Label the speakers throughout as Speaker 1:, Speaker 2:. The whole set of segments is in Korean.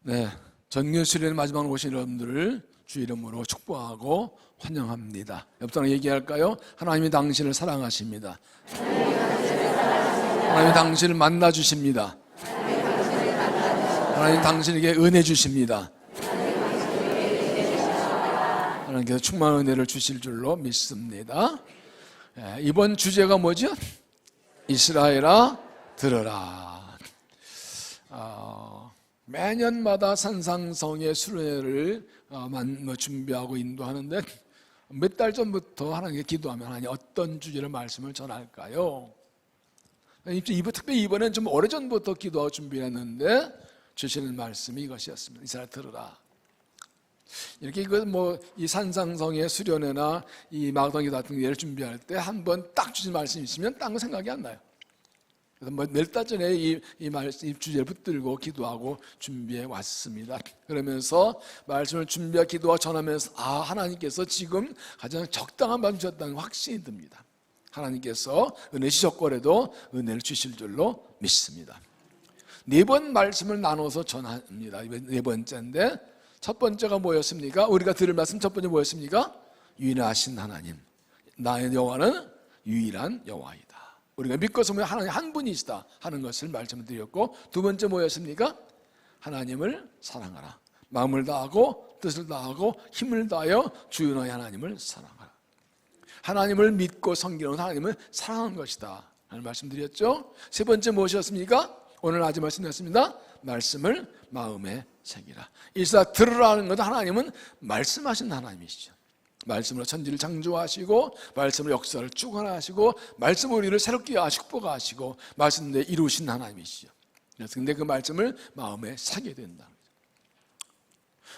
Speaker 1: 네, 전교 수련회 마지막으로 오신 여러분들을 주 이름으로 축복하고 환영합니다. 옆 사람 얘기할까요? 하나님이 당신을 사랑하십니다. 하나님이 당신을 만나 주십니다. 하나님 당신에게 은혜 주십니다. 하나님께서 충만한 은혜를 주실 줄로 믿습니다. 이번 주제가 뭐죠? 이스라엘아 들으라. 매년마다 산상성의 수련회를 준비하고 인도하는데 몇 달 전부터 하나님께 기도하면 하나님 어떤 주제로 말씀을 전할까요? 특별히 이번엔 좀 오래전부터 기도하고 준비했는데 주시는 말씀이 이것이었습니다. 이스라엘 들으라. 이렇게 이 산상성의 수련회나 이 마가다기도 같은 예를 준비할 때 한 번 딱 주신 말씀이 있으면 딴 거 생각이 안 나요. 그래서 몇 달 전에 이 주제를 붙들고 기도하고 준비해 왔습니다. 그러면서 말씀을 준비하고 기도하고 전하면서 하나님께서 지금 가장 적당한 말씀 주셨다는 확신이 듭니다. 하나님께서 은혜 주셨거래도 은혜를 주실 줄로 믿습니다. 4번 말씀을 나눠서 전합니다. 네 번째인데 첫 번째가 뭐였습니까? 우리가 들을 말씀 첫 번째 뭐였습니까? 유일하신 하나님, 나의 여호와는 유일한 여호와이다. 우리가 믿고서 하나님 한 분이시다 하는 것을 말씀드렸고, 두 번째 뭐였습니까? 하나님을 사랑하라. 마음을 다하고 뜻을 다하고 힘을 다하여 주 너희 하나님을 사랑하라. 하나님을 믿고 섬기는 하나님을 사랑하는 것이다 하는 말씀드렸죠. 세 번째 무엇이었습니까? 오늘 아직 말씀드렸습니다. 말씀을 마음에 새기라. 이스라엘 들으라는 것은 하나님은 말씀하신 하나님이시죠. 말씀으로 천지를 창조하시고 말씀으로 역사를 주관하시고 말씀으로 우리를 새롭게 하시고 축복하시고 말씀대로 이루신 하나님이시죠. 그런데 그 말씀을 마음에 새게 된다.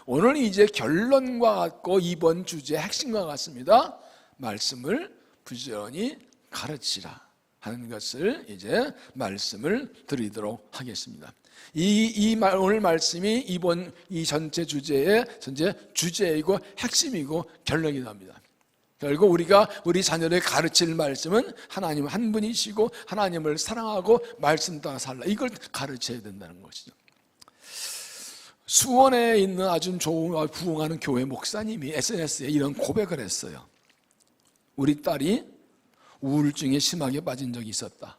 Speaker 1: 오늘 이제 결론과 같고 이번 주제의 핵심과 같습니다. 말씀을 부지런히 가르치라 하는 것을 이제 말씀을 드리도록 하겠습니다. 오늘 말씀이 이번 이 전체 주제의 전체 주제이고 핵심이고 결론이 납니다. 결국 우리가 우리 자녀를 가르칠 말씀은 하나님 한 분이시고 하나님을 사랑하고 말씀 따라 살라, 이걸 가르쳐야 된다는 것이죠. 수원에 있는 아주 좋은 부흥하는 교회 목사님이 SNS에 이런 고백을 했어요. 우리 딸이 우울증에 심하게 빠진 적이 있었다.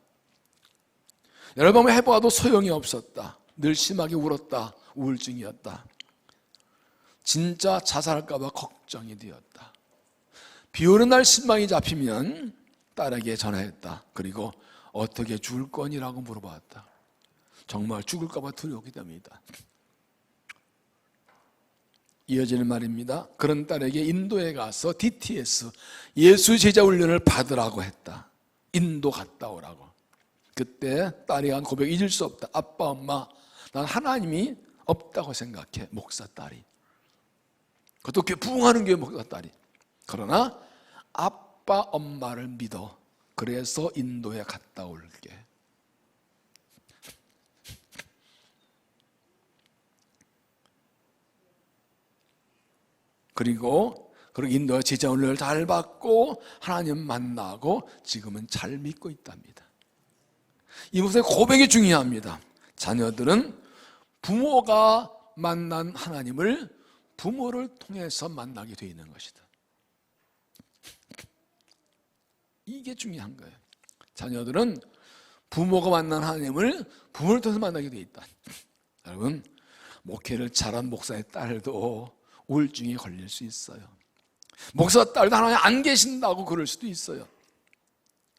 Speaker 1: 여러 번 해봐도 소용이 없었다. 늘 심하게 울었다. 우울증이었다. 진짜 자살할까 봐 걱정이 되었다. 비 오는 날 신망이 잡히면 딸에게 전화했다. 그리고 어떻게 죽을 거니라고 물어봤다. 정말 죽을까 봐 두려웠기 때문이다. 이어지는 말입니다. 그런 딸에게 인도에 가서 DTS 예수 제자 훈련을 받으라고 했다. 인도 갔다 오라고. 그때 딸이 한 고백 잊을 수 없다. 아빠, 엄마, 난 하나님이 없다고 생각해. 목사 딸이. 그것도 부흥하는 교회 목사 딸이. 그러나 아빠, 엄마를 믿어. 그래서 인도에 갔다 올게. 그리고 인도에 제자 훈련을 잘 받고 하나님 만나고 지금은 잘 믿고 있답니다. 이 모습의 고백이 중요합니다. 자녀들은 부모가 만난 하나님을 부모를 통해서 만나게 되어 있는 것이다. 이게 중요한 거예요. 자녀들은 부모가 만난 하나님을 부모를 통해서 만나게 되어 있다. 여러분, 목회를 잘한 목사의 딸도 우울증에 걸릴 수 있어요. 목사 딸도 하나님 안 계신다고 그럴 수도 있어요.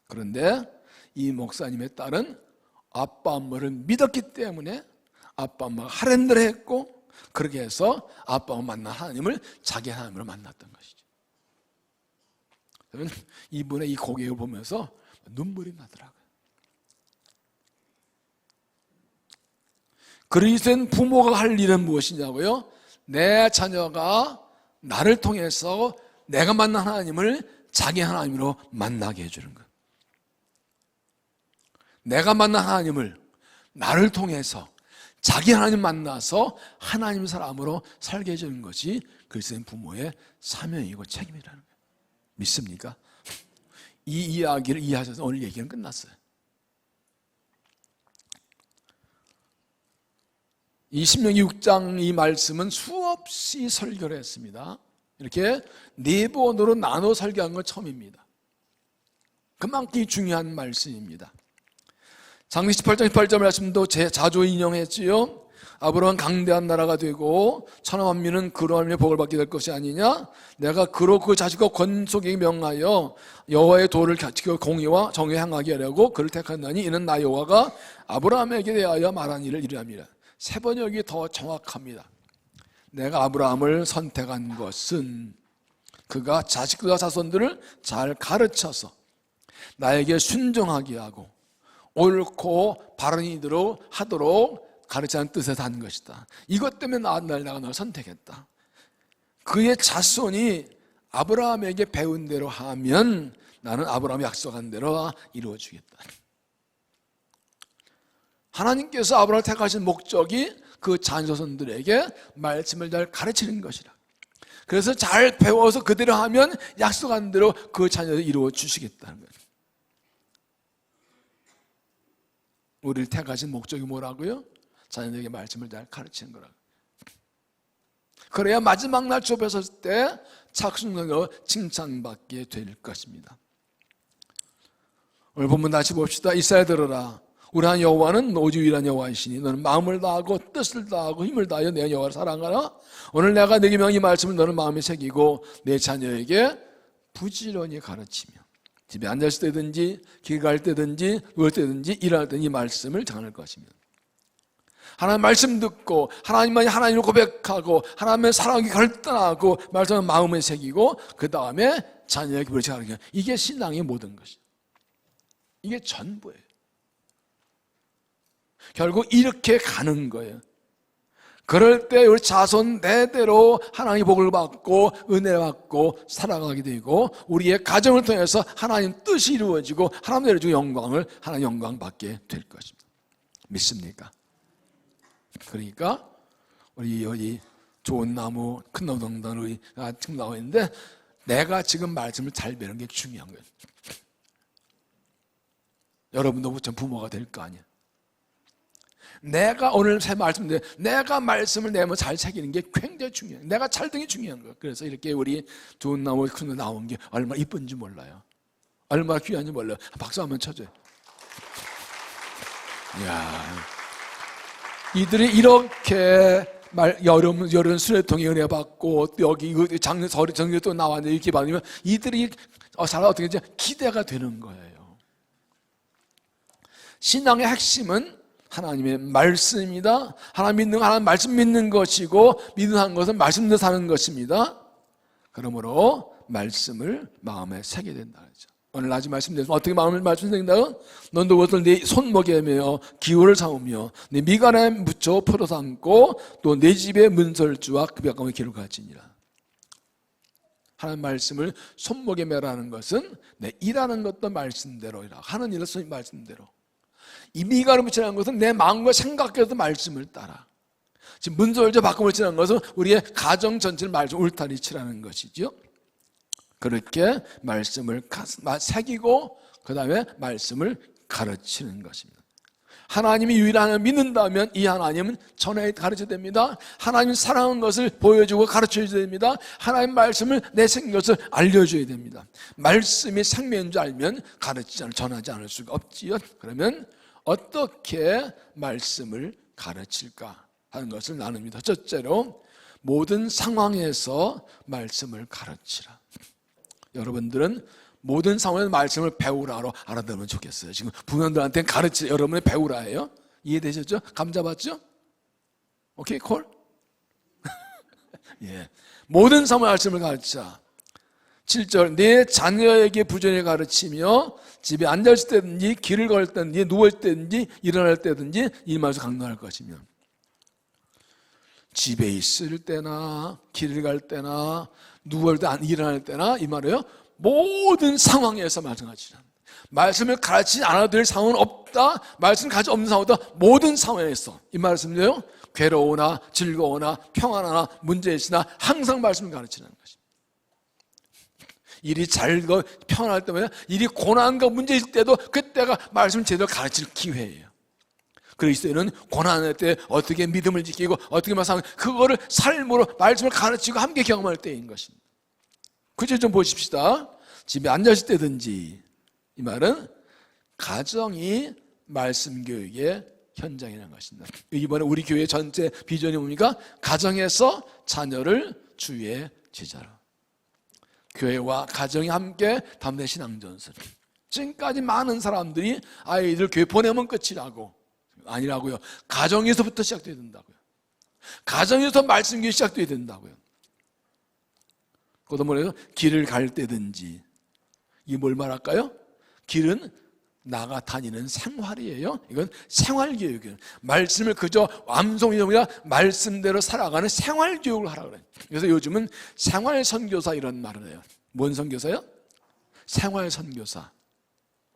Speaker 1: 그런데 이 목사님의 딸은 아빠 엄마를 믿었기 때문에 아빠 엄마가 하라는 대로 했고, 그렇게 해서 아빠 엄마 만난 하나님을 자기 하나님으로 만났던 것이죠. 저는 이분의 이 고백을 보면서 눈물이 나더라고요. 그리스도인 부모가 할 일은 무엇이냐고요? 내 자녀가 나를 통해서 내가 만난 하나님을 자기 하나님으로 만나게 해주는 것. 내가 만난 하나님을 나를 통해서 자기 하나님 만나서 하나님 사람으로 살게 해주는 것이 그리스도인 부모의 사명이고 책임이라는 거예요. 믿습니까? 이 이야기를 이해하셔서 오늘 얘기는 끝났어요. 이 신명기 6장 이 말씀은 수없이 설교를 했습니다. 이렇게 네 번으로 나눠 설교한 건 처음입니다. 그만큼 중요한 말씀입니다. 창세기 18장 18절 말씀도 자주 인용했지요. 아브라함은 강대한 나라가 되고 천하 만민은 그로 하며 복을 받게 될 것이 아니냐. 내가 그로 그 자식과 권속에게 명하여 여호와의 도를 지켜 공의와 정의에 행하게 하려고 그를 택하나니 이는 나 여호와가 아브라함에게 대하여 말한 일을 이루함이라. 세 번역이 더 정확합니다. 내가 아브라함을 선택한 것은 그가 자식들과 자손들을 잘 가르쳐서 나에게 순종하게 하고 옳고 바른 일대로 하도록 가르치는 뜻에서 한 것이다. 이것 때문에 내가 너를 선택했다. 그의 자손이 아브라함에게 배운 대로 하면 나는 아브라함이 약속한 대로 이루어주겠다. 하나님께서 아브라함을 택하신 목적이 그 자손들에게 말씀을 잘 가르치는 것이라. 그래서 잘 배워서 그대로 하면 약속한 대로 그 자녀를 이루어 주시겠다는 거예요. 우리를 택하신 목적이 뭐라고요? 자녀들에게 말씀을 잘 가르치는 거라고. 그래야 마지막 날 주 앞에 섰을 때 착순하고 칭찬받게 될 것입니다. 오늘 본문 다시 봅시다. 이스라엘 들어라. 우리 하나님 여호와는 오직 유일한 여호와이시니 너는 마음을 다하고 뜻을 다하고 힘을 다하여 내 여호와를 사랑하라. 오늘 내가 네게 명한 이 말씀을 너는 마음에 새기고 내 자녀에게 부지런히 가르치며 집에 앉았을 때든지 길 갈 때든지 누울 때든지 일할 때든지 이 말씀을 전할 것입니다. 하나님 말씀 듣고 하나님만이 하나님을 고백하고 하나님의 사랑이 결단하고 말씀을 마음에 새기고 그 다음에 자녀에게 그렇게 가르치는, 이게 신앙의 모든 것이죠. 이게 전부예요. 결국 이렇게 가는 거예요. 그럴 때 우리 자손 대대로 하나님의 복을 받고 은혜 받고 살아가게 되고 우리의 가정을 통해서 하나님 뜻이 이루어지고 하나님 내려주고 영광을 하나님 영광 받게 될 것입니다. 믿습니까? 그러니까 우리 여기 좋은 나무 큰 나무 동단으로 지금 나와 있는데 내가 지금 말씀을 잘 배우는 게 중요한 거예요. 여러분도 전 부모가 될 거 아니에요. 내가 오늘 새 말씀인데 내가 말씀을 내면 잘 새기는 게 굉장히 중요해요. 내가 잘 듣는 게 중요한 거예요. 그래서 이렇게 우리 좋은 나무 큰 거 나온 게 얼마나 이쁜지 몰라요. 얼마나 귀한지 몰라요. 박수 한번 쳐줘요. 이야, 이들이 이렇게 여름 수레통에 은혜 받고 또 여기 작년 정리 또 나왔는데 이렇게 받으면 이들이 잘 어떻게 이제 기대가 되는 거예요. 신앙의 핵심은 하나님의 말씀입니다. 하나님 믿는 거, 하나님 말씀 믿는 것이고 믿는 것은 말씀대로 사는 것입니다. 그러므로 말씀을 마음에 새게 된다. 오늘 아직 말씀드렸습니다. 어떻게 마음을 말씀드린다고? 넌도 그것을 네 손목에 매어 기호를 삼으며 네 미간에 묻혀 풀어 삼고 또 내 집의 문설주와 그 벽감의 기록할지니라. 하나님 말씀을 손목에 매라는 것은 내 일하는 것도 말씀대로이라. 하는 일을 말씀대로. 이 미간을 붙이라는 것은 내 마음과 생각에도 말씀을 따라. 지금 문설주 바꿈을 치라는 것은 우리의 가정 전체를 말씀 울타리 치라는 것이죠. 그렇게 말씀을 새기고 그 다음에 말씀을 가르치는 것입니다. 하나님이 유일한 하나님을 믿는다면 이 하나님은 전에 가르쳐야 됩니다. 하나님 사랑하는 것을 보여주고 가르쳐줘야 됩니다. 하나님 말씀을 내 생긴 것을 알려줘야 됩니다. 말씀이 생명인 줄 알면 가르치지 않을, 전하지 않을 수가 없지요. 그러면 어떻게 말씀을 가르칠까 하는 것을 나눕니다. 첫째로 모든 상황에서 말씀을 가르치라. 여러분들은 모든 상황에서 말씀을 배우라로 알아들으면 좋겠어요. 지금 부모님들한테는 가르치, 여러분이 배우라 해요. 이해되셨죠? 감 잡았죠? 오케이, 콜? 예. 모든 상황의 말씀을 가르치라. 7절, 내 자녀에게 부전히 가르치며 집에 앉았을 때든지 길을 걸 때든지 누워있을 때든지 일어날 때든지 이 말씀 강론할 것이며 집에 있을 때나 길을 갈 때나 누울 때 일어날 때나 이 말이에요. 모든 상황에서 말씀하시라. 말씀을 가르치지 않아도 될 상황은 없다. 말씀 가지고 없는 상황도 모든 상황에서 이 말씀이요. 괴로우나 즐거우나 평안하나 문제 있으나 항상 말씀을 가르치라는 것입니다. 일이 잘 평안할 때면 일이 고난과 문제 있을 때도 그때가 말씀을 제대로 가르칠 기회예요. 그리스도인은 고난의 때 어떻게 믿음을 지키고 어떻게 마상 그거를 삶으로 말씀을 가르치고 함께 경험할 때인 것입니다. 그저 좀 보십시다. 집에 앉았을 때든지, 이 말은 가정이 말씀 교육의 현장이라는 것입니다. 이번에 우리 교회 전체 비전이 뭡니까? 가정에서 자녀를 주의 제자로. 교회와 가정이 함께 담대 신앙전선. 지금까지 많은 사람들이 아이들 교회 보내면 끝이라고. 아니라고요. 가정에서부터 시작돼야 된다고요. 가정에서 말씀 교육이 시작돼야 된다고요. 그것도 뭐래요? 길을 갈 때든지. 이게 뭘 말할까요? 길은 나가 다니는 생활이에요. 이건 생활교육이에요. 말씀을 그저 암송이 아니라 말씀대로 살아가는 생활교육을 하라고 그래요. 그래서 요즘은 생활선교사 이런 말을 해요. 뭔 선교사요? 생활선교사.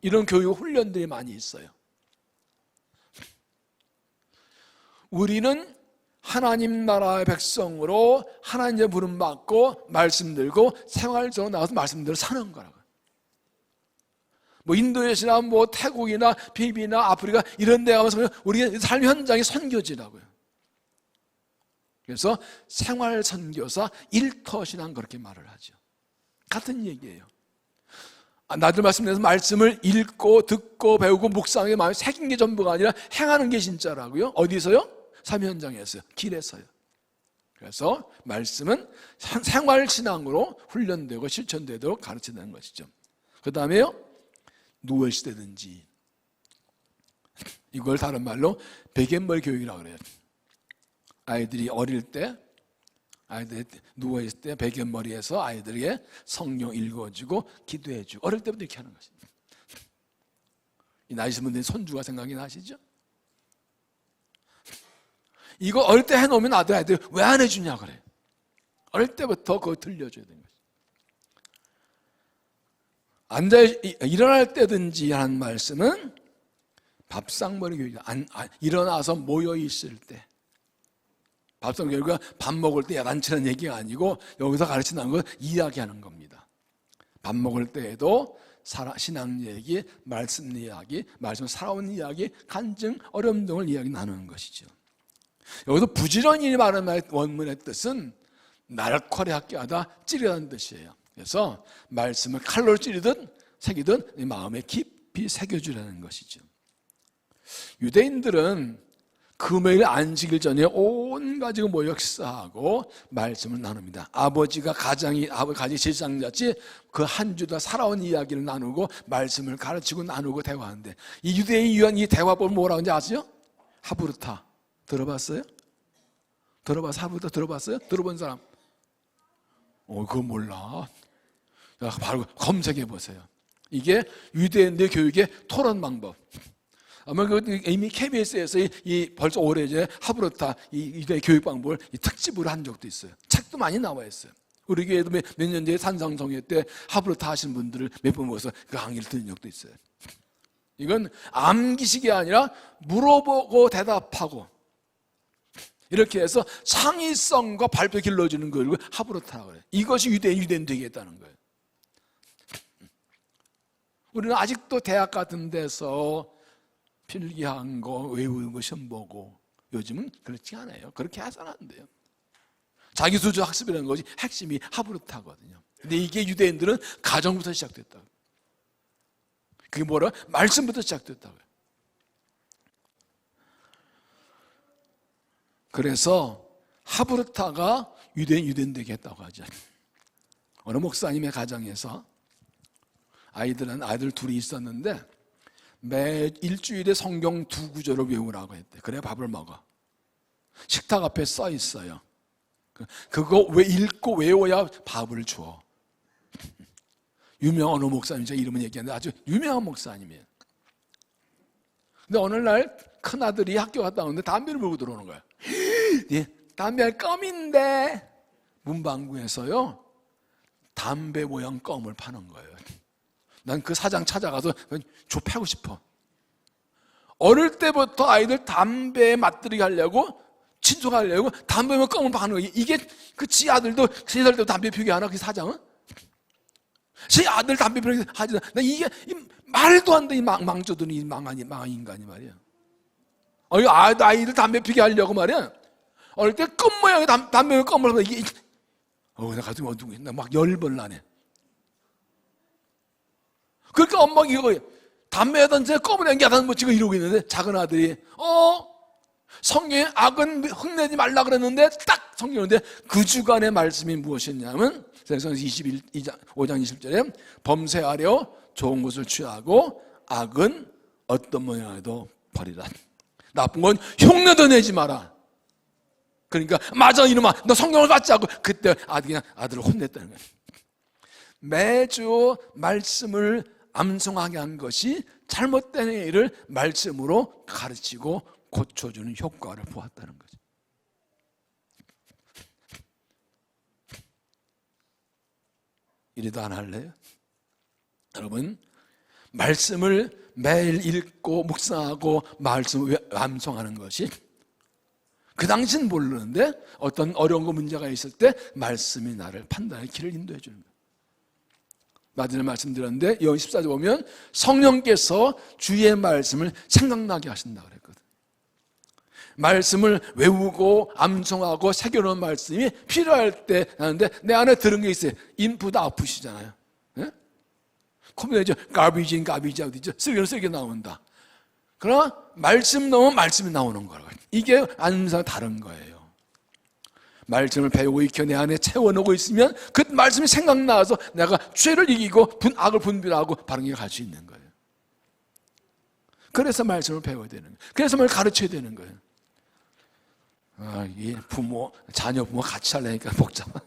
Speaker 1: 이런 교육 훈련들이 많이 있어요. 우리는 하나님 나라의 백성으로 하나님의 부름 받고 말씀 들고 생활적으로 나가서 말씀대로 사는 거라고요. 뭐 인도네시아나 뭐 태국이나 필리핀이나 아프리카 이런 데 가서 우리 삶 현장이 선교지라고요. 그래서 생활 선교사 일터신앙 그렇게 말을 하죠. 같은 얘기예요. 나들 말씀에서 말씀을 읽고 듣고 배우고 묵상하게 마음에 새긴 게 전부가 아니라 행하는 게 진짜라고요. 어디서요? 삶 현장에서요. 길에서요. 그래서 말씀은 생활신앙으로 훈련되고 실천되도록 가르치는 것이죠. 그 다음에요, 누워있을 때든지, 이걸 다른 말로 베갯머리 교육이라고 그래요. 아이들이 어릴 때, 아이들이 누워있을 때 베갯머리에서 아이들에게 성경 읽어주고 기도해주고, 어릴 때부터 이렇게 하는 것입니다. 이 나이신 분들이 손주가 생각이 나시죠? 이거 어릴 때 해놓으면 아이들 왜 안 해주냐 그래. 어릴 때부터 그거 들려줘야 되는 거죠. 일어날 때든지 하는 말씀은 밥상머리 교육이다. 일어나서 모여있을 때. 밥상머리 교육은 밥 먹을 때 야단치는 얘기가 아니고 여기서 가르치는 건 이야기하는 겁니다. 밥 먹을 때에도 신앙 얘기, 말씀 이야기, 말씀 살아온 이야기, 간증, 어려움 등을 이야기 나누는 것이죠. 여기서 부지런히 말하는 원문의 뜻은 날카롭게 학교하다, 찌르다는 뜻이에요. 그래서 말씀을 칼로 찌르든 새기든 마음에 깊이 새겨주라는 것이죠. 유대인들은 금요일 안식일 전에 온 가족이 모여 식사하고 말씀을 나눕니다. 아버지가 가지 제사장같이 그 한 주 다 살아온 이야기를 나누고 말씀을 가르치고 나누고 대화하는데, 이 유대인이 유한 이 대화법을 뭐라고 하는지 아세요? 하브르타. 들어봤어요? 하브르타 들어봤어요? 들어본 사람? 그거 몰라. 바로 검색해 보세요. 이게 유대인들 교육의 토론 방법. 아마 이미 KBS에서 벌써 오래전에 하브르타 이 유대 교육 방법을 특집으로 한 적도 있어요. 책도 많이 나와 있어요. 우리 교회도 몇 년 전에 산상성회 때 하브르타 하신 분들을 몇 번 모아서 그 강의를 들은 적도 있어요. 이건 암기식이 아니라 물어보고 대답하고 이렇게 해서 창의성과 발표 길러주는 걸 하브르타라고 해요. 이것이 유대인 되겠다는 거예요. 우리는 아직도 대학 같은 데서 필기한 거 외우는 거 시험 보고, 요즘은 그렇지 않아요. 그렇게 해서는 안 돼요. 자기수조 학습이라는 것이 핵심이 하브르타거든요. 근데 이게 유대인들은 가정부터 시작됐다고. 그게 뭐라? 말씀부터 시작됐다고요. 그래서 하브르타가 유대인 되게 했다고 하죠. 어느 목사님의 가정에서 아이들 둘이 있었는데 매 일주일에 성경 2구절을 외우라고 했대. 그래야 밥을 먹어. 식탁 앞에 써 있어요. 그거 읽고 외워야 밥을 줘. 유명한 어느 목사님, 제가 이름은 얘기하는데 아주 유명한 목사님이에요. 근데 어느 날 큰아들이 학교 갔다 오는데 담배를 물고 들어오는 거야. 담배 껌인데 문방구에서요 담배 모양 껌을 파는 거예요. 난 그 사장 찾아가서 좁혀고 싶어. 어릴 때부터 아이들 담배에 맛들이게 하려고, 친숙하려고 담배 모양 껌을 파는 거예요. 이게 그 지 아들도 3살 때부터 담배 피우게 하나, 그 사장은? 제 아들 담배 피우게 하지. 나 이게 말도 안 돼. 이 망조들이 망한 인간이 말이야. 아이들 담배 피게 하려고 말이야. 어릴 때 껌 모양의 담배 껌을 하면 이게 나 가슴이 어두워. 막 열번 나네. 그러니까 엄마가 이거 담배하던지 껌을 연기하던 뭐 지금 이러고 있는데 작은 아들이 성경에 악은 흙내지 말라 그랬는데 딱 성경인데 그 주간의 말씀이 무엇이었냐면 세상 5장 20절에 범죄하려 좋은 것을 취하고 악은 어떤 모양에도 버리라. 나쁜 건 흉내도 내지 마라. 그러니까 맞아 이놈아 너 성경을 받지 않고 그때 아들을 혼냈다는 거예요. 매주 말씀을 암송하게 한 것이 잘못된 일을 말씀으로 가르치고 고쳐주는 효과를 보았다는 거죠. 이래도 안 할래요? 여러분, 말씀을 매일 읽고 묵상하고 말씀을 암송하는 것이 그 당시는 모르는데 어떤 어려운 거 문제가 있을 때 말씀이 나를 판단의 길을 인도해 주는 거예요. 마지막에 말씀드렸는데 요한 14절 보면 성령께서 주의 말씀을 생각나게 하신다 그랬거든. 말씀을 외우고 암송하고 새겨놓은 말씀이 필요할 때 하는데 내 안에 들은 게 있어요. 인풋 아웃풋이잖아요. 컴퓨터죠. garbage in, garbage out이죠. 쓰게 나온다. 그러나 말씀 넣으면 말씀이 나오는 거라고요. 이게 항상 다른 거예요. 말씀을 배우고 익혀 내 안에 채워놓고 있으면 그 말씀이 생각나서 내가 죄를 이기고 악을 분별하고 바른 길 갈 수 있는 거예요. 그래서 말씀을 배워야 되는 거예요. 그래서 말 가르쳐야 되는 거예요. 이 자녀 부모 같이 하려니까 복잡한.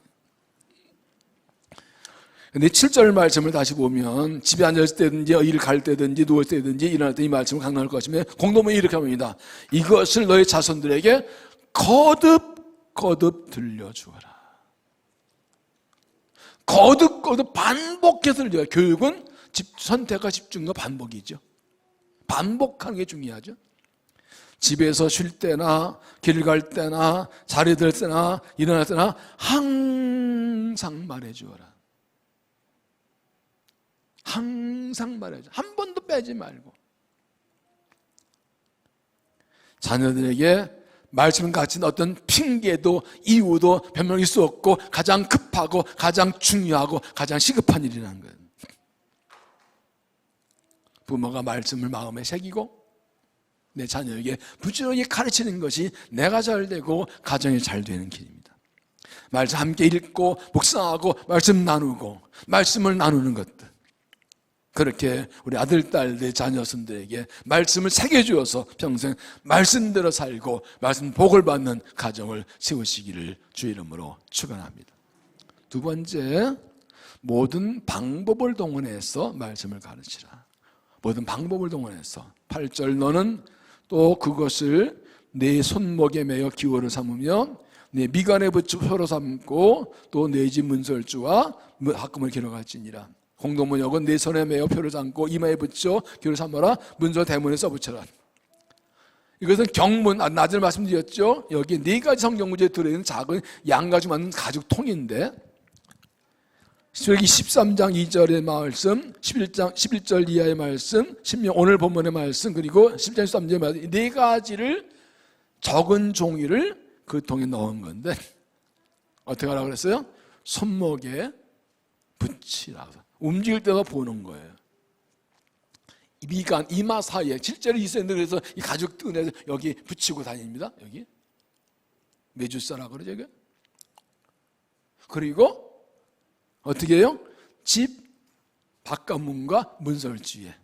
Speaker 1: 근데 7절 말씀을 다시 보면 집에 앉았을 때든지 일 갈 때든지 누웠을 때든지 일어날 때 이 말씀을 강론할 것이며 공동문이 이렇게 합니다. 이것을 너희 자손들에게 거듭 들려주어라. 거듭 반복해서 들려요. 교육은 선택과 집중과 반복이죠. 반복하는 게 중요하죠. 집에서 쉴 때나 길 갈 때나 자리 들 때나 일어날 때나 항상 말해주어라. 항상 말해줘. 한 번도 빼지 말고. 자녀들에게 말씀 같은 어떤 핑계도 이유도 변명일 수 없고 가장 급하고 가장 중요하고 가장 시급한 일이라는 거예요. 부모가 말씀을 마음에 새기고 내 자녀에게 부지런히 가르치는 것이 내가 잘 되고 가정이 잘 되는 길입니다. 말씀 함께 읽고 묵상하고 말씀 나누고 말씀을 나누는 것들, 그렇게 우리 아들, 딸, 내 자녀들에게 말씀을 새겨주어서 평생 말씀대로 살고 말씀 복을 받는 가정을 세우시기를 주 이름으로 축원합니다. 두 번째, 모든 방법을 동원해서 말씀을 가르치라. 모든 방법을 동원해서 8절 너는 또 그것을 내 손목에 매어 기호를 삼으며 내 미간에 붙여 표로 삼고 또 내 집 문설주와 학금을 기록할지니라. 공동문역은 내 손에 매어 표를 삼고 이마에 붙여 기호를 삼아라. 문서 대문에 써붙여라. 이것은 경문, 낮에 말씀드렸죠. 여기 네 가지 성경 문제에 들어있는 작은 양가지 만든 가죽통인데 여기 13장 2절의 말씀, 11절 이하의 말씀, 오늘 본문의 말씀, 그리고 10장 13절의 말씀, 네 가지를 적은 종이를 그 통에 넣은 건데 어떻게 하라고 그랬어요? 손목에 붙이라고. 움직일 때도 보는 거예요. 미간, 이마 사이에 실제로 있었는데 그래서 이 가죽 끈에서 여기 붙이고 다닙니다. 여기 메주사라 그러죠. 이게. 그리고 어떻게 해요? 집 바깥문과 문설주에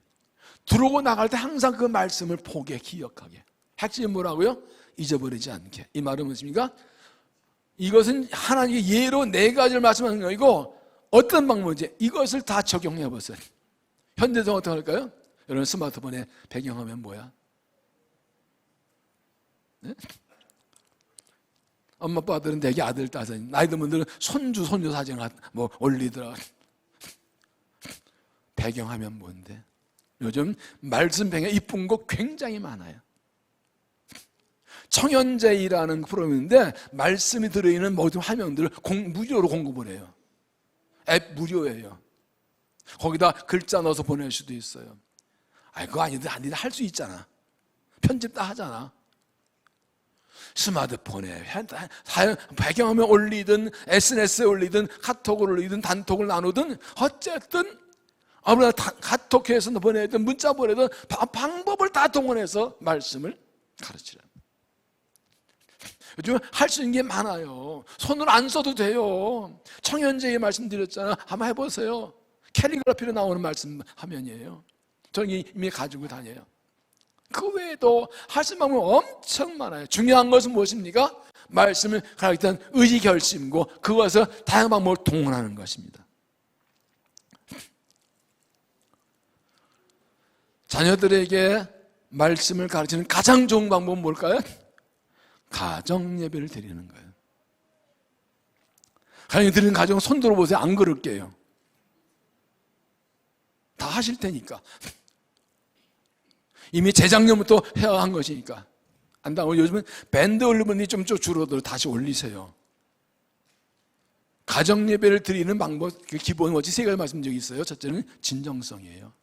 Speaker 1: 들어오고 나갈 때 항상 그 말씀을 보게 기억하게. 핵심이 뭐라고요? 잊어버리지 않게. 이 말은 무엇입니까? 이것은 하나님의 예로 네 가지를 말씀하는 거이고 어떤 방법인지 이것을 다 적용해 보세요. 현대에서 어떻게 할까요? 여러분 스마트폰에 배경화면 뭐야? 네? 엄마 아빠들은 대개 아들 딸 사진, 나이 든 분들은 손주 사진을 뭐 올리더라. 배경화면 뭔데? 요즘 말씀 배경에 이쁜 거 굉장히 많아요. 청현제이라는 프로그램인데 말씀이 들어있는 모든 화면들을 무료로 공급을 해요. 앱 무료예요. 거기다 글자 넣어서 보낼 수도 있어요. 그거 아니다 할 수 있잖아. 편집 다 하잖아. 스마트폰에 배경화면 올리든 SNS에 올리든 카톡을 올리든 단톡을 나누든 어쨌든 아무나 카톡해서 보내든 문자 보내든 방법을 다 동원해서 말씀을 가르치라. 요즘 할 수 있는 게 많아요. 손을 안 써도 돼요. 청현재에 말씀드렸잖아. 한번 해보세요. 캘리그라피로 나오는 말씀 화면이에요. 저는 이미 가지고 다녀요. 그 외에도 할 수 있는 방법이 엄청 많아요. 중요한 것은 무엇입니까? 말씀을 가르치는 의지결심이고 그것을 다양한 방법을 동원하는 것입니다. 자녀들에게 말씀을 가르치는 가장 좋은 방법은 뭘까요? 가정 예배를 드리는 거예요. 가정 드리는 가정은 손 들어보세요. 안 그럴게요. 다 하실 테니까. 이미 재작년부터 해야 한 것이니까. 안다고 요즘은 밴드 올리분이 좀 줄어들어 다시 올리세요. 가정 예배를 드리는 방법, 그 기본 원칙 세 가지 말씀 적이 있어요. 첫째는 진정성이에요.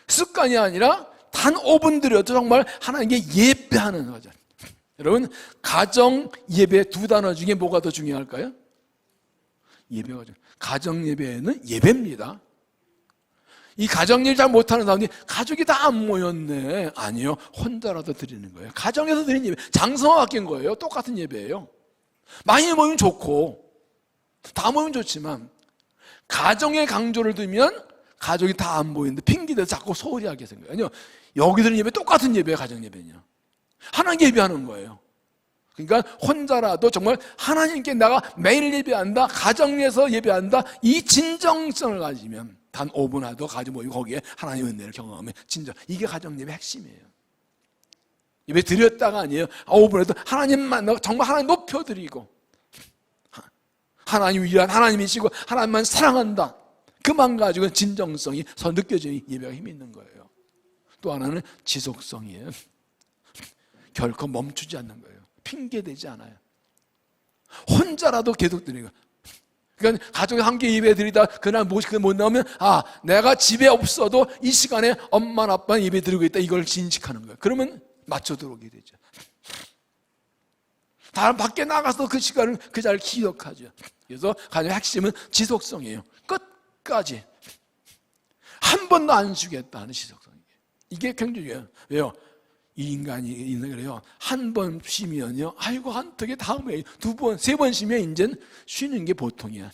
Speaker 1: 습관이 아니라 단 5분 드려도 정말 하나님께 예배하는 거죠. 여러분, 가정 예배 두 단어 중에 뭐가 더 중요할까요? 예배가 중요해요. 가정 예배는 예배입니다. 이 가정 일 잘 못하는 사람이 가족이 다 안 모였네. 아니요, 혼자라도 드리는 거예요. 가정에서 드리는 예배, 장소가 바뀐 거예요. 똑같은 예배예요. 많이 모이면 좋고 다 모이면 좋지만 가정의 강조를 두면 가족이 다 안 보이는데 핑계대서 자꾸 소홀히 하게 된 거예요. 아니요, 여기 드리는 예배 똑같은 예배예요. 가정 예배는요. 하나님께 예배하는 거예요. 그러니까 혼자라도 정말 하나님께 내가 매일 예배한다, 가정에서 예배한다, 이 진정성을 가지면 단 5분이라도 가지고 모이고 거기에 하나님의 은혜를 경험하면 진정, 이게 가정 예배의 핵심이에요. 예배 드렸다가 아니에요. 5분에도 하나님만 정말 하나님 높여드리고 하나님 위한 하나님이시고 하나님만 사랑한다, 그만 가지고 진정성이 서 느껴지는 예배가 힘이 있는 거예요. 또 하나는 지속성이에요. 결코 멈추지 않는 거예요. 핑계대지 않아요. 혼자라도 계속 드리는 거예요. 그러니까 가족이 함께 예배 드리다 그날 못 나오면 내가 집에 없어도 이 시간에 엄마 아빠는 예배 드리고 있다, 이걸 인식하는 거예요. 그러면 맞춰 들어오게 되죠. 다른 밖에 나가서 그 시간을 그 자리를 기억하죠. 그래서 가정의 핵심은 지속성이에요. 끝까지 한 번도 안 쉬겠다는 지속성이에요. 이게 굉장히 중요해요. 왜요? 이 인간이 있는 거래요. 한 번 쉬면요, 아이고 한턱에 다음에 두 번, 세 번 쉬면 이제는 쉬는 게 보통이야.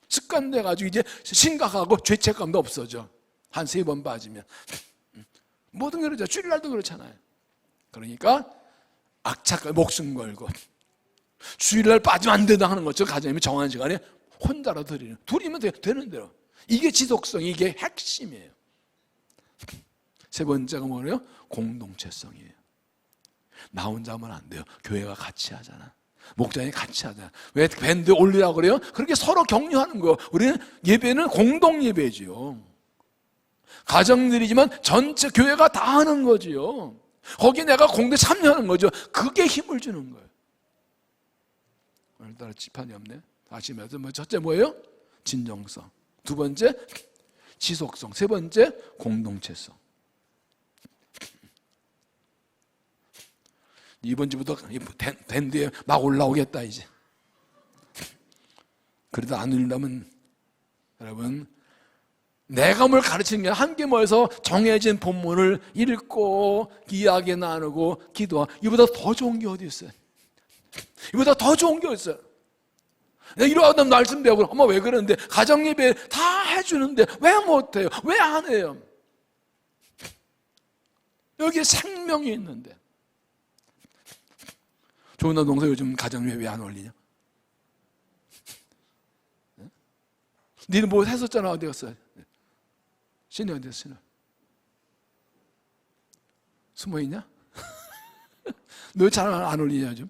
Speaker 1: 습관돼 가지고 이제 심각하고 죄책감도 없어져. 한 세 번 빠지면 모든 게 그러죠. 주일날도 그렇잖아요. 그러니까 악착 목숨 걸고 주일날 빠지면 안 된다 하는 것처럼 가정이면 정한 시간에 혼자라도 드리는, 둘이면 되는 대로. 이게 지속성이, 이게 핵심이에요. 세 번째가 뭐예요? 공동체성이에요. 나 혼자 하면 안 돼요. 교회가 같이 하잖아. 목장이 같이 하잖아. 왜 밴드 올리라고 그래요? 그렇게 서로 격려하는 거예요. 우리는 예배는 공동 예배지요. 가정들이지만 전체 교회가 다 하는 거지요. 거기에 내가 공동에 참여하는 거죠. 그게 힘을 주는 거예요. 오늘따라 지판이 없네. 다시 말해서 첫째 뭐예요? 진정성. 두 번째 지속성. 세 번째 공동체성. 이번 주부터 밴드에 막 올라오겠다 이제. 그래도 안 올린다면 여러분, 내가 뭘 가르치는 게 함께 모여서 정해진 본문을 읽고 이야기 나누고 기도하고, 이보다 더 좋은 게 어디 있어요? 이보다 더 좋은 게 있어요. 내가 이러다 말씀 배우고 엄마 왜 그러는데, 가정 예배 다 해주는데 왜 못해요? 왜 안 해요? 여기에 생명이 있는데. 좋은 남동생 요즘 가정 예배 왜 안 올리냐? 니는 뭐 했었잖아. 어디 갔어? 신이 어디 갔어? 숨어있냐? 너 잘 안 올리냐 좀?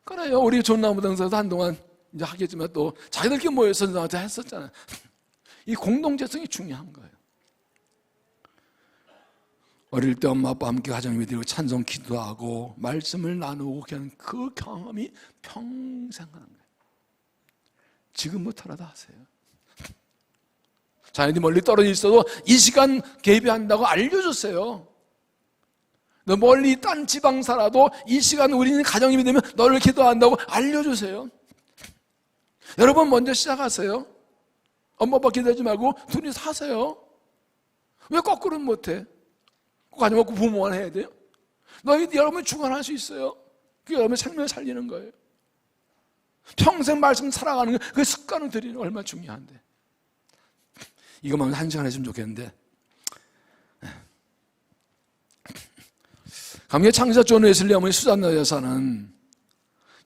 Speaker 1: 그래요. 우리 좋은 남동생도 한동안 이제 하겠지만 또 자기들끼리 모여서 나한테 했었잖아. 이 공동체성이 중요한 거예요. 어릴 때 엄마 아빠 함께 가정 예배 드리고 찬송 기도하고 말씀을 나누고 그냥 그 경험이 평생 하는 거예요. 지금부터라도 하세요. 자녀들이 멀리 떨어져 있어도 이 시간 예배한다고 알려주세요. 너 멀리 딴 지방 살아도 이 시간 우리는 가정님이 되면 너를 기도한다고 알려주세요. 여러분 먼저 시작하세요. 엄마 아빠 기도하지 말고 둘이 사세요. 왜 거꾸로는 못해? 가지 말고 부모만 해야 돼요? 여러분이 주관할 수 있어요. 그게 여러분의 생명을 살리는 거예요. 평생 말씀 살아가는 거, 그 습관을 들이는 거 얼마나 중요한데. 이것만 한 시간 했으면 좋겠는데. 감리교 창시자 존 웨슬리 어머니 수잔나 여사는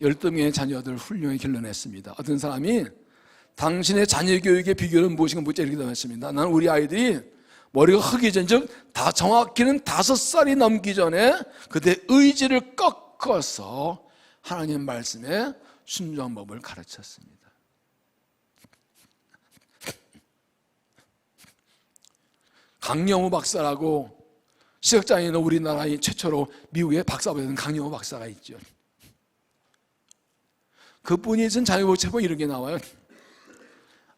Speaker 1: 12명의 자녀들을 훌륭히 길러냈습니다. 어떤 사람이 당신의 자녀 교육의 비결은 무엇인가 묻자 이렇게 답했습니다. 나는 우리 아이들이 머리가 크기 전, 즉 다 정확히는 5살이 넘기 전에 그들의 의지를 꺾어서 하나님 말씀에 순종한 법을 가르쳤습니다. 강영우 박사라고 시각장애인 우리나라의 최초로 미국에 박사 받은 강영우 박사가 있죠. 그분이 쓴 자녀교육 책에 이런 게 나와요.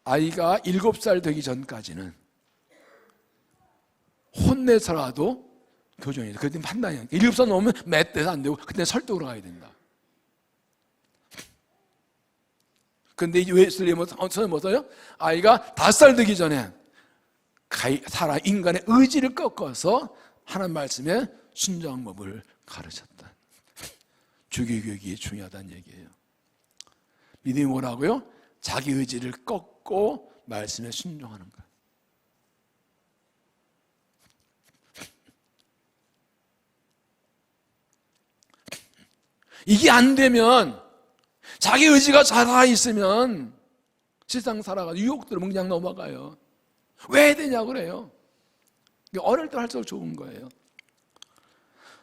Speaker 1: 아이가 7살 되기 전까지는 혼내서라도 교정해야 돼. 그때 판단이 안 돼. 7살 넘으면 맷대서 안 되고 그때 설득으로 가야 된다. 근데 왜 선생님 뭐서요? 아이가 5살 되기 전에 인간의 의지를 꺾어서 하나님 말씀에 순종한 법을 가르쳤다. 주기교육이 중요하다는 얘기예요. 믿음이 뭐라고요? 자기 의지를 꺾고 말씀에 순종하는 것. 이게 안 되면 자기 의지가 살아있으면 세상 살아가서 유혹들은 그냥 넘어가요. 왜 해야 되냐고 그래요. 어릴 때 할수록 좋은 거예요.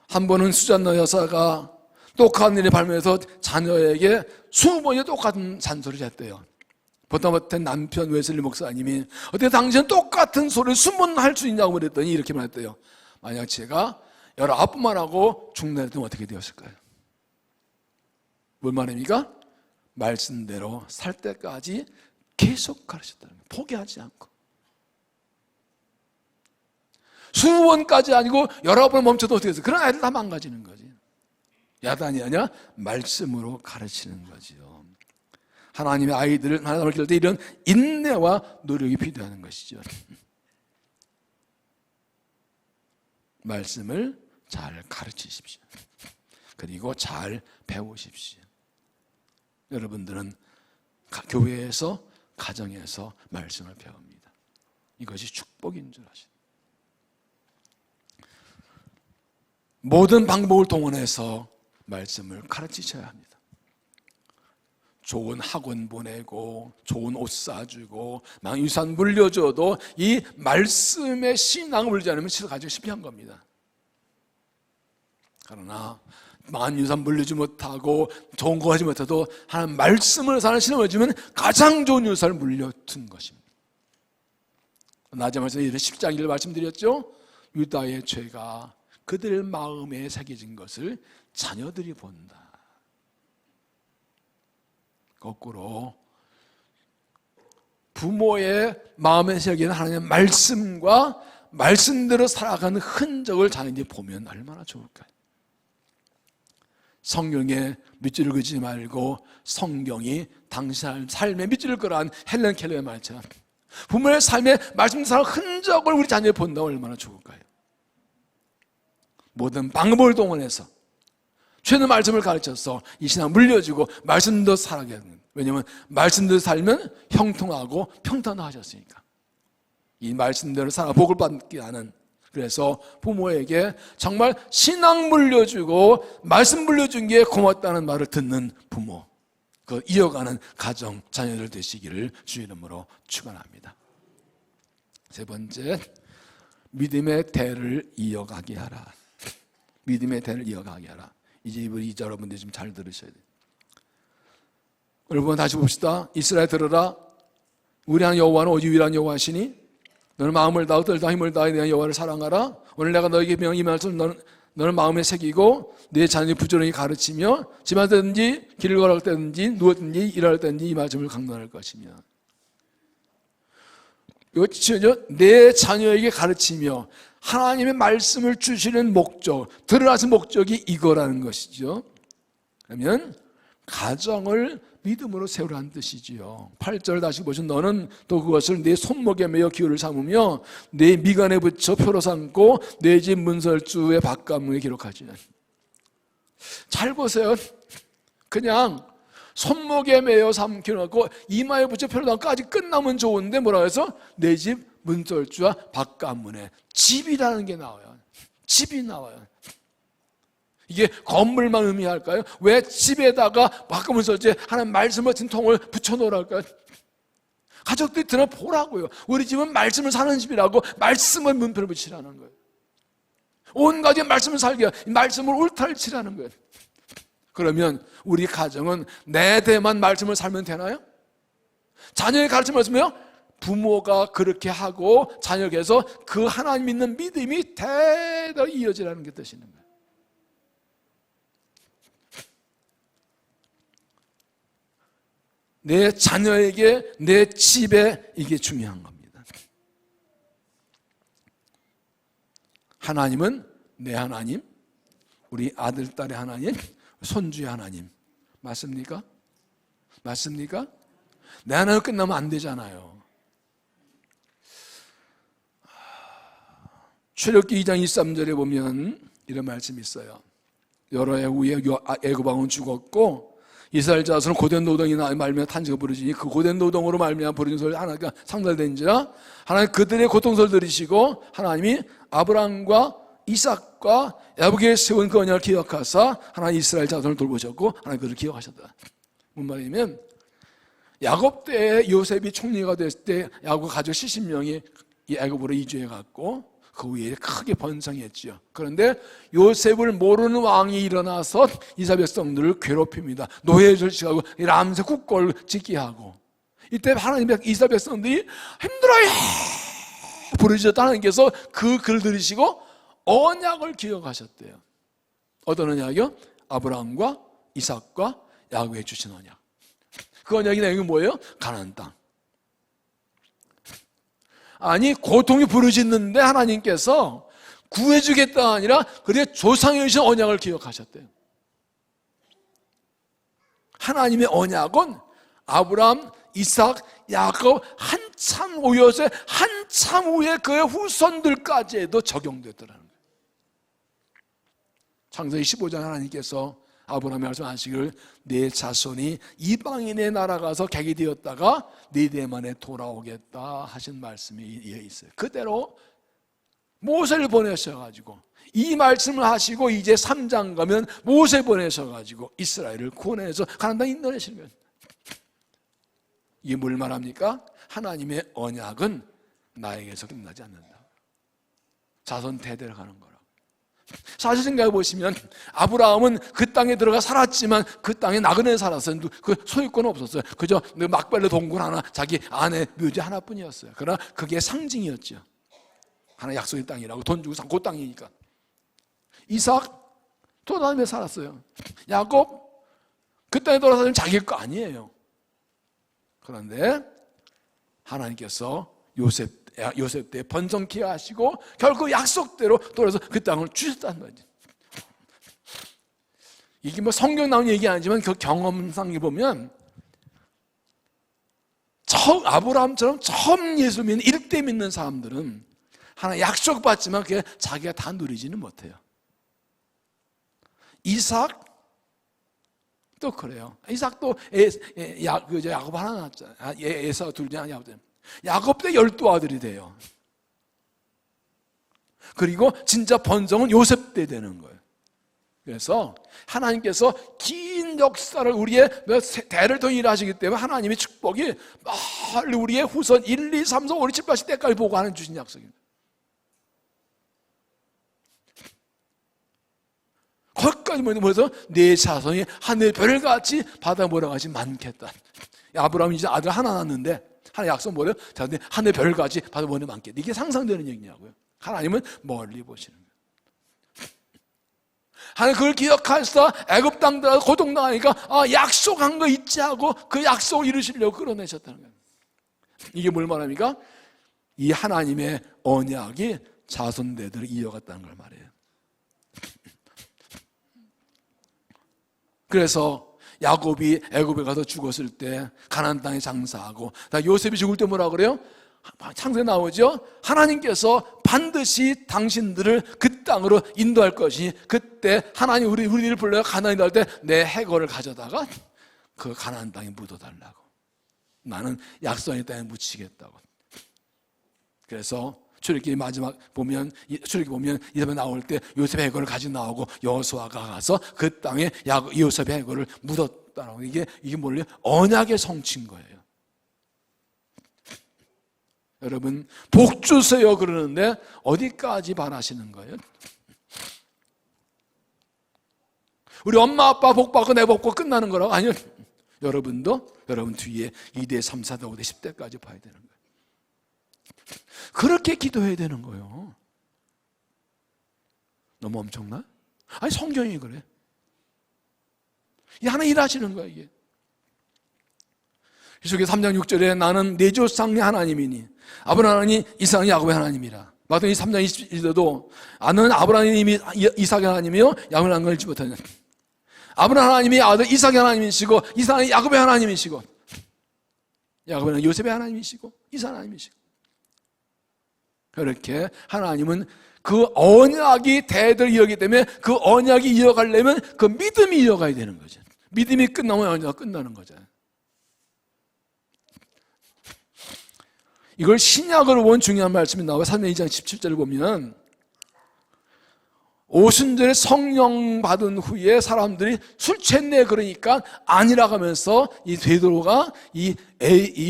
Speaker 1: 한 번은 수잔나 여사가 똑같은 일이 발명해서 자녀에게 20번이 똑같은 잔소리를 했대요. 보다 못한 남편 웨슬리 목사님이 어떻게 당신은 똑같은 소리를 20번 할 수 있냐고 그랬더니 이렇게 말했대요. 만약 제가 19번만 하고 죽는다면 어떻게 되었을까요? 뭘 말합니까? 말씀대로 살 때까지 계속 가르쳤다는 거예요. 포기하지 않고. 20번까지 아니고 19번 멈춰도 어떻게 해서 그런 아이들 다 망가지는 거지. 야단이 아니라 말씀으로 가르치는 거죠. 하나님의 아이들을 하나님을 기를 때 이런 인내와 노력이 필요한 것이죠. 말씀을 잘 가르치십시오. 그리고 잘 배우십시오. 여러분들은 교회에서 가정에서 말씀을 배웁니다. 이것이 축복인 줄 아십시오. 모든 방법을 동원해서 말씀을 가르치셔야 합니다. 좋은 학원 보내고 좋은 옷 사주고 유산 물려줘도 이 말씀의 신앙을 물지 않으면 가지고 실패한 겁니다. 그러나 유산 물리지 못하고 좋은 거 하지 못해도 하나님 말씀을 사는 신앙을 주면 가장 좋은 유산을 물려준 것입니다. 낮에 말씀 10장 1절 말씀드렸죠. 유다의 죄가 그들 마음에 새겨진 것을 자녀들이 본다. 거꾸로 부모의 마음에 새긴 하나님의 말씀과 말씀대로 살아가는 흔적을 자녀들이 보면 얼마나 좋을까요? 성경에 밑줄을 그지 말고 성경이 당신 삶의 밑줄을 그러한 헬렌 켈러의 말처럼 부모의 삶에 말씀대로 살아가는 흔적을 우리 자녀에 본다면 얼마나 좋을까요? 모든 방법을 동원해서 죄는 말씀을 가르쳐서 이 신앙 물려주고 말씀도 살아가게 하는 거예요. 왜냐하면 말씀대로 살면 형통하고 평탄하셨으니까. 이 말씀대로 살아 복을 받게 하는, 그래서 부모에게 정말 신앙 물려주고 말씀 물려준 게 고맙다는 말을 듣는 부모, 그 이어가는 가정 자녀들 되시기를 주 이름으로 축원합니다. 세 번째, 믿음의 대를 이어가게 하라. 믿음의 대를 이어가게 하라. 이제 여러분들이 좀 잘 들으셔야 돼요. 여러분 다시 봅시다. 이스라엘 들으라. 우리 하나님 여호와는 오직 유일한 여호와시니 너는 마음을 다하고 뜻을 다하고 힘을 다하여 내 여호와를 사랑하라. 오늘 내가 너에게 명이 말씀 너는 마음에 새기고 내 자녀를 부지런히 가르치며 집안 때든지 길을 걸어갈 때든지 누웠든지 일할 때든지 이 말씀을 강론할 것이며. 이거 내 자녀에게 가르치며 하나님의 말씀을 주시는 목적, 드러나신 목적이 이거라는 것이죠. 그러면 가정을 믿음으로 세우라는 뜻이지요. 8절 다시 보시면 너는 또 그것을 내 손목에 매어 기호를 삼으며 내 미간에 붙여 표로 삼고 내 집 문설주의 바깥문에 기록하지. 잘 보세요. 그냥 손목에 매어 삼기놓고 이마에 붙여 표로 삼고까지 끝나면 좋은데 뭐라고 해서 내 집 문설주와 바깥문에 집이라는 게 나와요. 집이 나와요. 이게 건물만 의미할까요? 왜 집에다가 바깥문 설주에 하나님 말씀을 같은 통을 붙여놓으랄까요? 가족들이 들어보라고요. 우리 집은 말씀을 사는 집이라고 말씀을 문표를 붙이라는 거예요. 온 가족이 말씀을 살게 말씀을 울타리를 치라는 거예요. 그러면 우리 가정은 내 대만 말씀을 살면 되나요? 자녀의 가르침을 했으면 부모가 그렇게 하고 자녀에게서 그 하나님 믿는 믿음이 대대로 이어지라는 게 뜻이는 거예요. 내 자녀에게, 내 집에 이게 중요한 겁니다. 하나님은 내 하나님, 우리 아들, 딸의 하나님, 손주의 하나님. 맞습니까? 맞습니까? 내 하나님 끝나면 안 되잖아요. 출애굽기 2장 23절에 보면 이런 말씀이 있어요. 여러 해 후에 애굽 왕은 죽었고 이스라엘 자손은 고된 노동이 말미암아 탄식을 부르시니 그 고된 노동으로 말미암아 부르는 소리 하나님께 상달된지라 하나님 그들의 고통소리를 들으시고 하나님이 아브라함과 이삭과 야곱에게 세운 그 언약을 기억하사 하나님 이스라엘 자손을 돌보셨고 하나님 그들을 기억하셨다. 뭔 말이냐면 야곱 때에 요셉이 총리가 됐을 때 야곱 가족 70명이 애굽으로 이주해 갔고 그 후에 크게 번성했죠. 그런데 요셉을 모르는 왕이 일어나서 이스라엘 백성들을 괴롭힙니다. 노예를 시키고 람세 국고를 짓게 하고 이때 하나님의 이스라엘 백성들이 힘들어요 부르짖었다. 하나님께서 그 글을 들으시고 언약을 기억하셨대요. 어떤 언약이요? 아브라함과 이삭과 야곱에 주신 언약. 그 언약의 내용이 뭐예요? 가나안 땅. 아니 고통이 부르짖는데 하나님께서 구해주겠다가 아니라 그의 조상에 주신 언약을 기억하셨대요. 하나님의 언약은 아브라함, 이삭, 야곱 한참 후여서 한참 후에 그의 후손들까지도 적용되더라는 거예요. 창세기 15장 하나님께서 아브라함이 말씀하시기를 내 자손이 이방인의 나라 가서 객이 되었다가 네 대만에 돌아오겠다 하신 말씀이 있어요. 그대로 모세를 보내셔가지고 이 말씀을 하시고 이제 3장 가면 모세 보내셔가지고 이스라엘을 구원해서 가나안 땅에 인도하시는 거예요. 이게 뭘 말합니까? 하나님의 언약은 나에게서 끝나지 않는다. 자손 대대로 가는 거라고. 사실 생각해 보시면 아브라함은 그 땅에 들어가 살았지만 그 땅에 나그네 살았어요. 그 소유권은 없었어요. 그저 막벨레 동굴 하나 자기 아내 묘지 하나뿐이었어요. 그러나 그게 상징이었죠. 하나 약속의 땅이라고 돈 주고 산 그 땅이니까. 이삭 또 다음에 살았어요. 야곱 그 땅에 돌아서면 자기 거 아니에요. 그런데 하나님께서 요셉 때 번성케 하시고 결국 약속대로 돌아서 그 땅을 주셨다는 거지. 이게 뭐 성경 나온 얘기 아니지만 그 경험상 보면 아브라함처럼 처음 예수 믿는 1대 믿는 사람들은 하나 약속받지만 그게 자기가 다 누리지는 못해요. 이삭 또 그래요. 이삭도 야곱 하나 낳았잖아요. 에서 둘 중에 하나. 야곱 때 12아들이 돼요. 그리고 진짜 번성은 요셉 때 되는 거예요. 그래서 하나님께서 긴 역사를 우리의 대를 통해 일하시기 때문에 하나님의 축복이 멀리 우리의 후손 1, 2, 3, 4, 5, 6, 7, 80 때까지 보고 하는 주신 약속입니다. 거기까지 뭐해서 내 자손이 하늘의 별같이 바다 모래같이 많겠다. 아브라함이 이제 아들 하나 낳았는데 하나님 약속 뭐래요? 하늘의 별같이 바다 모래 많겠다. 이게 상상되는 얘기냐고요. 하나님은 멀리 보시는 거예요. 하나님 그걸 기억하셔서 애굽 땅 들어가서 고통당하니까 약속한 거 잊지 하고 그 약속을 이루시려고 끌어내셨다는 거예요. 이게 뭘 말합니까? 이 하나님의 언약이 자손대대로 이어갔다는 걸 말해요. 그래서 야곱이 애굽에 가서 죽었을 때 가나안 땅에 장사하고, 요셉이 죽을 때 뭐라 그래요? 창세에 나오죠. 하나님께서 반드시 당신들을 그 땅으로 인도할 것이니 그때 하나님 우리를 불러서 가나안에 갈 때 내 해거를 가져다가 그 가나안 땅에 묻어달라고. 나는 약속의 땅에 묻히겠다고. 그래서 출애굽기 마지막 보면, 출애굽기 보면 이사벨 나올 때 요셉의 해거를 가지고 나오고 여호수아가 가서 그 땅에 요셉의 해거를 묻었다라고. 이게 뭘래요? 언약의 성취인 거예요. 여러분, 복 주세요 그러는데 어디까지 바라시는 거예요? 우리 엄마 아빠 복 받고 내 복 받고 끝나는 거라고? 아니요. 여러분도 여러분 뒤에 2대, 3, 4대, 5대, 10대까지 봐야 되는 거예요. 그렇게 기도해야 되는 거예요. 너무 엄청나? 아니, 성경이 그래. 이 하나 일하시는 거야, 이게. 히스기야 3장 6절에 나는 내 조상의 하나님이니 아브라함이 이삭이 야곱의 하나님이라. 마태복음 3장 21절도 나는 아브라함이 이삭의 하나님이요 야곱의 하나님을 알지 못하냐. 아브라함 하나님이 아들 이삭의 하나님이시고 이삭이 야곱의 하나님이시고 야곱은 요셉의 하나님이시고 이삭 하나님이시고. 그렇게 하나님은 그 언약이 대대로 이어가기 때문에 그 언약이 이어가려면 그 믿음이 이어가야 되는 거죠. 믿음이 끝나면 언약이 끝나는 거잖아요. 이걸 신약으로 본 중요한 말씀이 나와요. 사도행전 2장 17절을 보면 오순절에 성령 받은 후에 사람들이 술 취했네 그러니까 아니라고 하면서 이 베드로가 이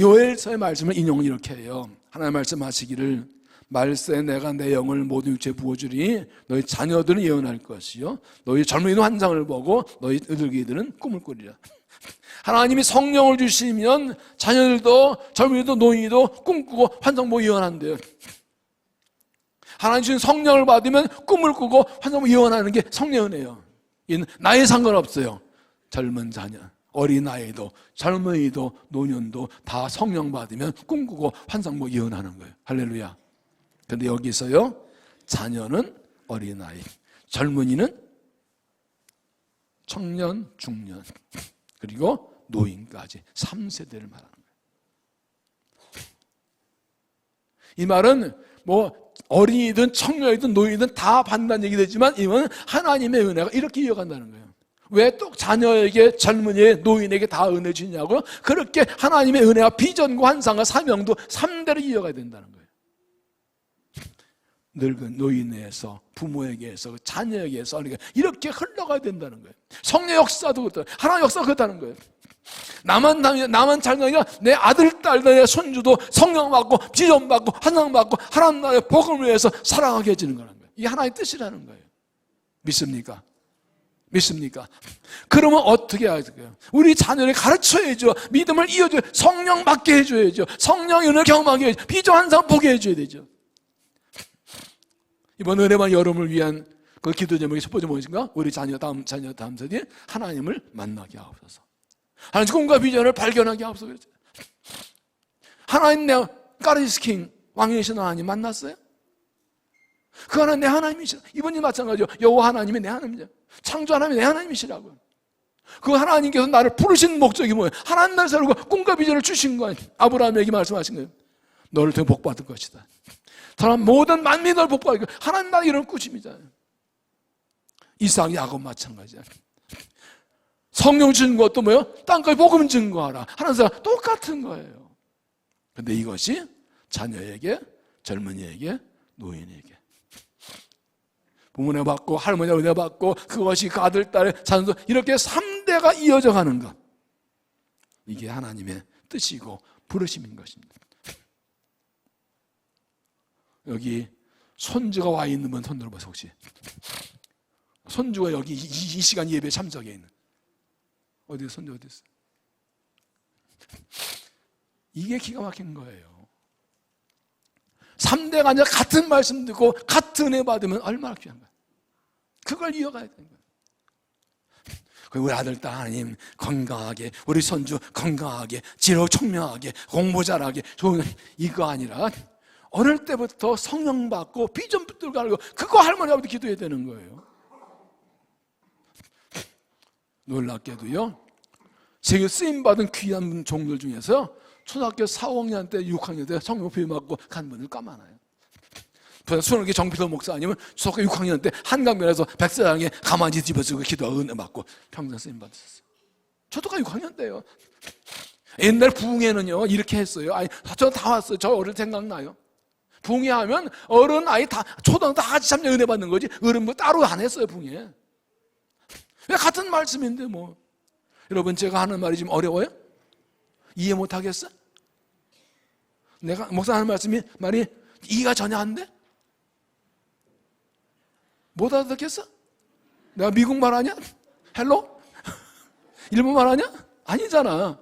Speaker 1: 요엘서의 말씀을 인용을 이렇게 해요. 하나님 말씀하시기를 말세 내가 내 영을 모든 육체에 부어주리니 너희 자녀들은 예언할 것이요 너희 젊은이는 환상을 보고 너희 어들기들은 꿈을 꾸리라. 하나님이 성령을 주시면 자녀들도 젊은이도 노인도 꿈꾸고 환상 보고 예언한대요. 하나님 주신 성령을 받으면 꿈을 꾸고 환상 보고 예언하는 게 성령의 은혜예요. 이는 나이에 상관없어요. 젊은 자녀, 어린아이도 젊은이도 노년도 다 성령 받으면 꿈꾸고 환상 보고 예언하는 거예요. 할렐루야. 그런데 여기서요, 자녀는 어린아이, 젊은이는 청년, 중년, 그리고 노인까지 3세대를 말하는 거예요. 이 말은 뭐 어린이든 청년이든 노인이든 다 받는다는 얘기 되지만 이건 하나님의 은혜가 이렇게 이어간다는 거예요. 왜 또 자녀에게, 젊은이에게, 노인에게 다 은혜 주냐고요? 그렇게 하나님의 은혜와 비전과 환상과 사명도 3대로 이어가야 된다는 거예요. 늙은 노인에게서, 부모에게서, 자녀에게서 이렇게 흘러가야 된다는 거예요. 성령 역사도 그렇다. 하나님 역사가 그렇다는 거예요. 나만 잘 나니까 내 아들, 딸, 내 손주도 성령 받고 비전 받고 환상 받고 하나님 나라의 복음을 위해서 살아가게 해주는 거라는 거예요. 이게 하나님의 뜻이라는 거예요. 믿습니까? 믿습니까? 그러면 어떻게 해야 돼요? 우리 자녀를 가르쳐야죠. 믿음을 이어줘야, 성령 받게 해줘야죠. 성령의 은혜를 경험하게 해줘야죠. 비전 환상 보게 해줘야 되죠. 이번 은혜만 여러분을 위한 그 기도 제목이 첫 번째 무엇인가? 우리 자녀 다음 세대 하나님을 만나게 하옵소서. 하나님 꿈과 비전을 발견하게 하옵소서. 하나님 내 가르치신 왕이신 하나님 만났어요? 그 하나님 내 하나님이시라. 이번이 마찬가지요. 여호와 하나님이 내 하나님이죠. 창조 하나님이 내 하나님이시라고요. 그 하나님께서 나를 부르신 목적이 뭐예요? 하나님 나를 세우고 꿈과 비전을 주신 거예요. 아브라함에게 말씀하신 거예요. 너를 통해 복받을 것이다. 사람 모든 만민이 널 복받을 것이다. 하나님 나라 이런 꾸심이잖아요. 이삭, 야곱 마찬가지야. 성령 주는 것도 뭐예요? 땅까지 복음 증거하라. 하나님 똑같은 거예요. 그런데 이것이 자녀에게, 젊은이에게, 노인에게 부모 은혜 받고 할머니 은혜 받고 그것이 그 아들, 딸, 자녀도 이렇게 3대가 이어져 가는 것. 이게 하나님의 뜻이고 부르심인 것입니다. 여기 손주가 와 있는 분 손 들어보세요. 혹시 손주가 여기 이 시간 예배에 참석해 있는 어디 손주 어디 있어? 이게 기가 막힌 거예요. 3대가 아니라 같은 말씀 듣고 같은 은혜 받으면 얼마나 귀한 거예요. 그걸 이어가야 되는 거예요. 우리 아들, 딸 하나님 건강하게, 우리 손주 건강하게, 지혜롭고 총명하게, 공부 잘하게, 좋은 이거 아니라 어릴 때부터 성령 받고 비전 붙들고 알고 그거 할머니 아버지 기도해야 되는 거예요. 놀랍게도요, 세계 쓰임받은 귀한 종들 중에서 초등학교 4, 5학년 때 6학년 때 성령 부임 받고 간 분들 꽤 많아요. 수원기 정필도 목사 아니면 초등학교 6학년 때 한강변에서 백사장에 가만히 집어쓰고 기도하고 은혜 받고 평생 쓰임 받으셨어요. 초등학교 6학년 때요. 옛날 부흥회는요 이렇게 했어요. 아니, 저 다 왔어요. 저 어릴 생각나요. 부흥회 하면 어른 아이 다 초등학교 다 같이 참여 은혜 받는 거지 어른 뭐 따로 안 했어요. 부흥회. 왜 같은 말씀인데 뭐. 여러분 제가 하는 말이 좀 어려워요? 이해 못 하겠어? 내가 목사 하는 말이 이해가 전혀 안 돼? 못 알아듣겠어? 내가 미국 말 하냐? 헬로? 일본 말 하냐? 아니잖아.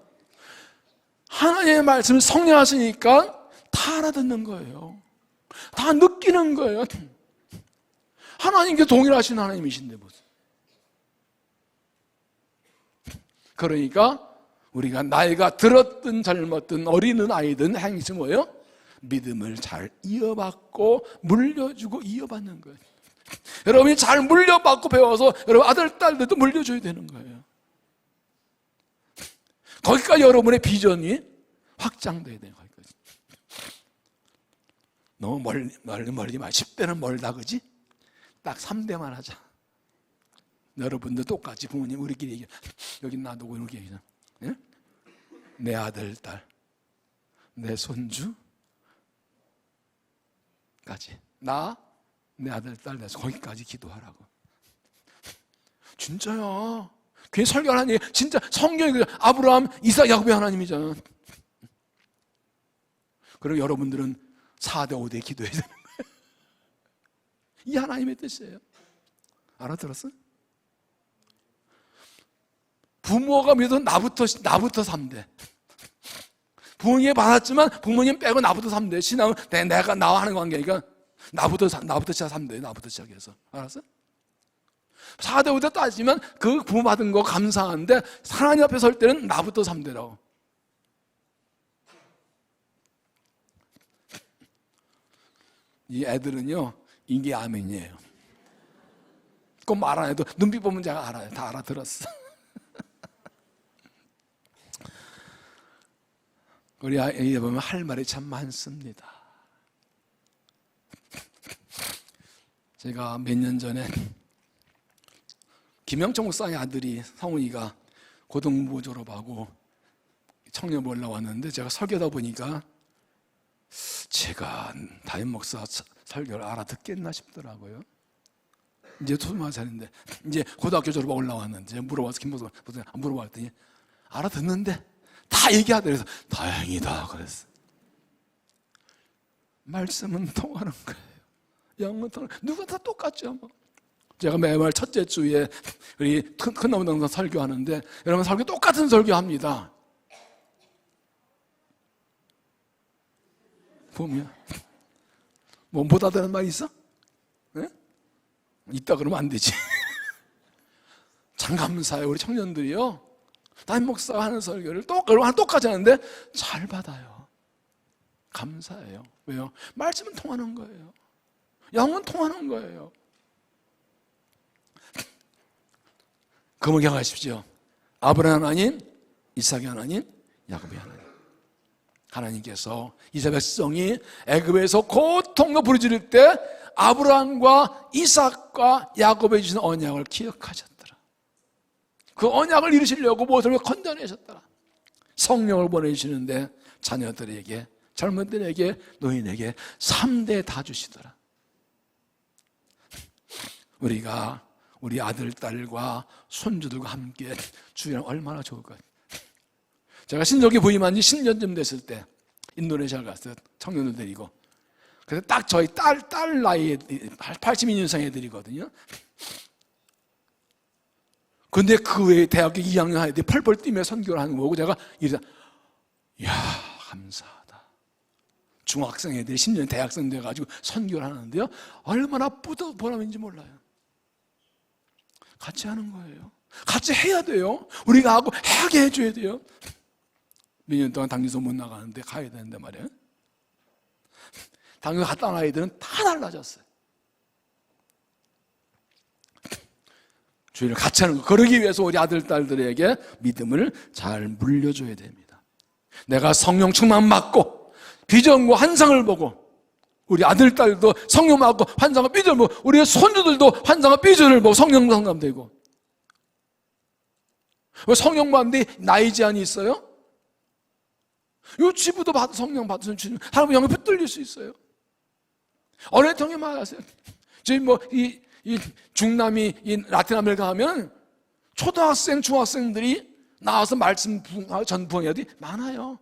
Speaker 1: 하나님의 말씀을 성령하시니까 다 알아듣는 거예요. 다 느끼는 거예요. 하나님께 동일하신 하나님이신데 무슨. 그러니까 우리가 나이가 들었든 젊었든 어리는 아이든 행시 뭐예요? 믿음을 잘 이어받고 물려주고 이어받는 거예요. 여러분이 잘 물려받고 배워서 여러분 아들, 딸들도 물려줘야 되는 거예요. 거기까지 여러분의 비전이 확장돼야 돼요. 거기까지. 너무 멀리 말 10대는 멀다 그지? 딱 3대만 하자. 여러분도 똑같이 부모님 우리끼리 얘기해. 여기 놔두고 우리끼리 얘기해. 예? 내 아들, 딸, 내 손주까지. 내 아들, 딸, 내 거기까지 기도하라고. 진짜야. 괜히 설교하는 얘기, 진짜 성경이 아브라함, 이삭, 야곱의 하나님이잖아. 그리고 여러분들은 4대, 5대 기도해야 되는 거예요. 이 하나님의 뜻이에요. 알아들었어? 부모가 믿어도 나부터 3대. 부모님 받았지만 부모님 빼고 나부터 3대. 신앙은 내가 나와 하는 관계니까 나부터 시작 3대. 나부터 시작해서. 알았어? 4대, 5대 따지면 그 부모 받은 거 감사한데 하나님 앞에 설 때는 나부터 3대라고. 이 애들은요, 이게 아멘이에요. 꼭 말 안 해도 눈빛 보면 제가 알아요. 다 알아들었어. 우리 아이에 보면 할 말이 참 많습니다. 제가 몇 년 전에 김영청 목사의 아들이 성훈이가 고등부 졸업하고 청년부 올라왔는데 제가 설교다 보니까 제가 담임 목사 설교를 알아듣겠나 싶더라고요. 이제 20살인데 이제 고등학교 졸업하고 올라왔는데 물어봐서 김 목사 물어봤더니 알아듣는데 다 얘기하더래서 다행이다 그랬어. 말씀은 통하는 거예요. 영은 통하는 거예요. 누가 다 똑같죠 뭐. 제가 매월 첫째 주에 우리 큰 나무당산 설교하는데 여러분 설교 똑같은 설교합니다. 보면 뭐 못 알아듣는 말 있어? 네? 있다 그러면 안 되지. 참 감사해요. 우리 청년들이요 담임 목사가 하는 설교를 똑같이 하는데 잘 받아요. 감사해요. 왜요? 말씀은 통하는 거예요. 영은 통하는 거예요. 그걸 기억하십시오. 아브라함 하나님, 이삭의 하나님, 야곱의 하나님. 하나님께서 이스라엘 백성이 애굽에서 고통과 부르짖을 때 아브라함과 이삭과 야곱에 주신 언약을 기억하셨더라. 그 언약을 이루시려고 모세를 건져내셨더라. 성령을 보내주시는데 자녀들에게, 젊은들에게, 노인에게 3대 다 주시더라. 우리가 우리 아들, 딸과 손주들과 함께 주일은 얼마나 좋을까요? 제가 신족이 부임한 지 10년쯤 됐을 때 인도네시아 갔어요. 청년들 데리고. 그래서 딱 저희 딸 나이에 82년생 애들이거든요. 근데 그 외에 대학교 2학년 아이들이 펄펄 뛰며 선교를 하는 거고 제가 이러다 이야 감사하다. 중학생 애들이 10년 대학생 돼가지고 선교를 하는데요. 얼마나 보람인지 몰라요. 같이 하는 거예요. 같이 해야 돼요. 우리가 하고 하게 해줘야 돼요. 몇 년 동안 당기소 못 나가는데 가야 되는데 말이에요. 당연히 갔다 온 아이들은 다 달라졌어요. 주의를 같이 하는 거. 그러기 위해서 우리 아들, 딸들에게 믿음을 잘 물려줘야 됩니다. 내가 성령 충만 받고 비전과 환상을 보고, 우리 아들, 딸도 성령 받고 환상과 비전을 보고, 우리의 손주들도 환상과 비전을 보고 성령 상담되고. 왜 성령 받는데 나이 제한이 있어요? 유치부도 성령 받으면 사람 영이 붙들릴 수 있어요. 어느 통에 말하세요. 지금 이 중남미, 이 라틴 아메리카 하면 초등학생, 중학생들이 나와서 말씀 전부하는 애들이 많아요.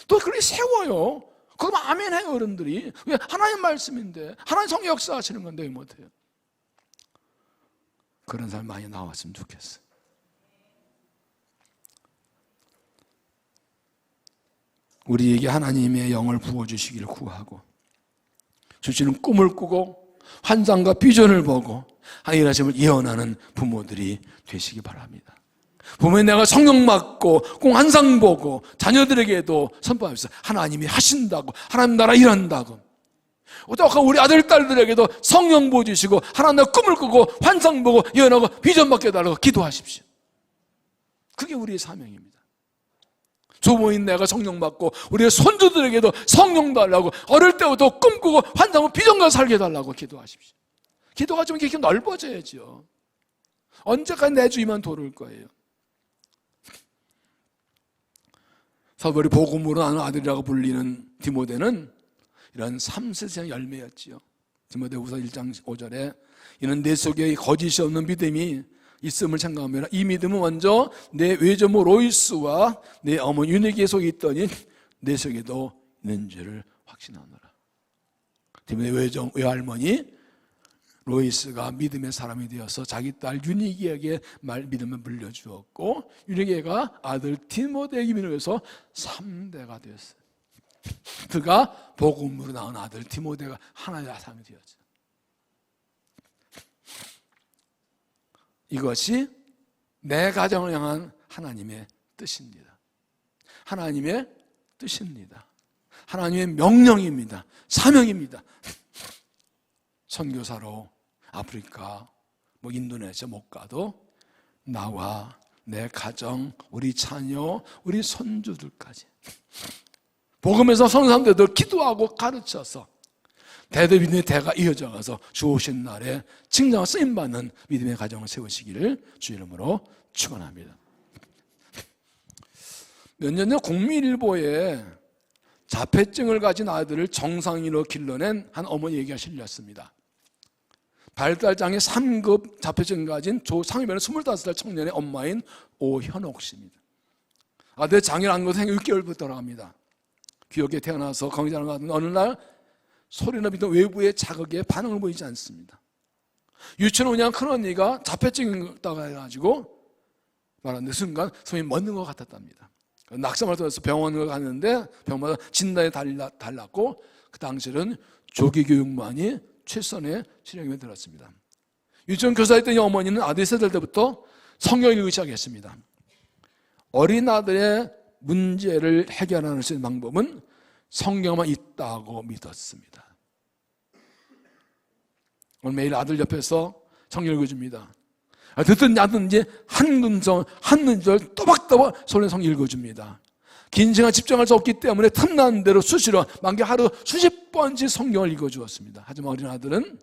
Speaker 1: 또 그렇게 세워요. 그럼 아멘 해요, 어른들이. 왜? 하나님 말씀인데, 하나님 성령 역사하시는 건데 왜 못해요? 그런 사람 많이 나왔으면 좋겠어요. 우리에게 하나님의 영을 부어주시기를 구하고, 주시는 꿈을 꾸고 환상과 비전을 보고 하나님의 하심을 예언하는 부모들이 되시기 바랍니다. 부모님, 내가 성령 받고 꿈 환상 보고 자녀들에게도 선포하면서 하나님이 하신다고, 하나님 나라 일한다고, 우리 아들, 딸들에게도 성령 부어주시고 하나님 나라 꿈을 꾸고 환상 보고 예언하고 비전 받게 해달라고 기도하십시오. 그게 우리의 사명입니다. 조모인 내가 성령 받고 우리의 손주들에게도 성령 달라고, 어릴 때부터 꿈꾸고 환상과 비전과 살게 해달라고 기도하십시오. 기도가 좀 이렇게 넓어져야죠. 언제까지 내 주위만 돌을 거예요? 서벌이 복음으로 나는 아들이라고 불리는 디모데는 이런 3세상 열매였지요. 디모데후서 1장 5절에 이는 내 속에 거짓이 없는 믿음이 있음을 생각하면 이 믿음은 먼저 내 외조모 로이스와 내 어머니 유니기에 속에 있더니 내 속에도 있는 줄을 확신하노라. 디모데 외할머니 로이스가 믿음의 사람이 되어서 자기 딸 유니기에게 믿음을 물려주었고, 유니기가 아들 디모데에게 믿음에서 3대가 되었어요. 그가 복음으로 낳은 아들 디모데가 하나의 사람이 되었죠. 이것이 내 가정을 향한 하나님의 뜻입니다. 하나님의 뜻입니다. 하나님의 명령입니다. 사명입니다. 선교사로 아프리카, 인도네시아 못 가도 나와 내 가정, 우리 자녀, 우리 손주들까지 복음에서 성삼대들 기도하고 가르쳐서 대대민의 대가 이어져 가서 주 오신 날에 칭찬과 쓰임받는 믿음의 가정을 세우시기를 주 이름으로 축원합니다. 몇 년 전 국민일보에 자폐증을 가진 아들을 정상인으로 길러낸 한 어머니 얘기가 실렸습니다. 발달장애 3급 자폐증을 가진 조상위변의 25살 청년의 엄마인 오현옥 씨입니다. 아들 장애를 안 것은 6개월부터 돌아갑니다. 귀엽게 태어나서 건강을 가던 어느 날 소리나 비도 외부의 자극에 반응을 보이지 않습니다. 유치원 운영 큰언니가 자폐증이 있다고 해가지고 말하는데 순간 손이 멎는 것 같았답니다. 낙sam을 들어서 병원을 갔는데 병원마다 진단이 달랐고 그 당시에는 조기교육만이 최선의 치료에 들었습니다. 유치원 교사였던 이 어머니는 아들이 3살 때부터 성경을 읽기 시작했습니다. 어린 아들의 문제를 해결하는 수 있는 방법은 성경만 있다고 믿었습니다. 오늘 매일 아들 옆에서 성경 읽어줍니다. 듣든 야든지 한 문절 또박또박 손에 성경 읽어줍니다. 긴 시간 집중할 수 없기 때문에 틈나는 대로 수시로 만개 하루 수십 번씩 성경을 읽어주었습니다. 하지만 어린 아들은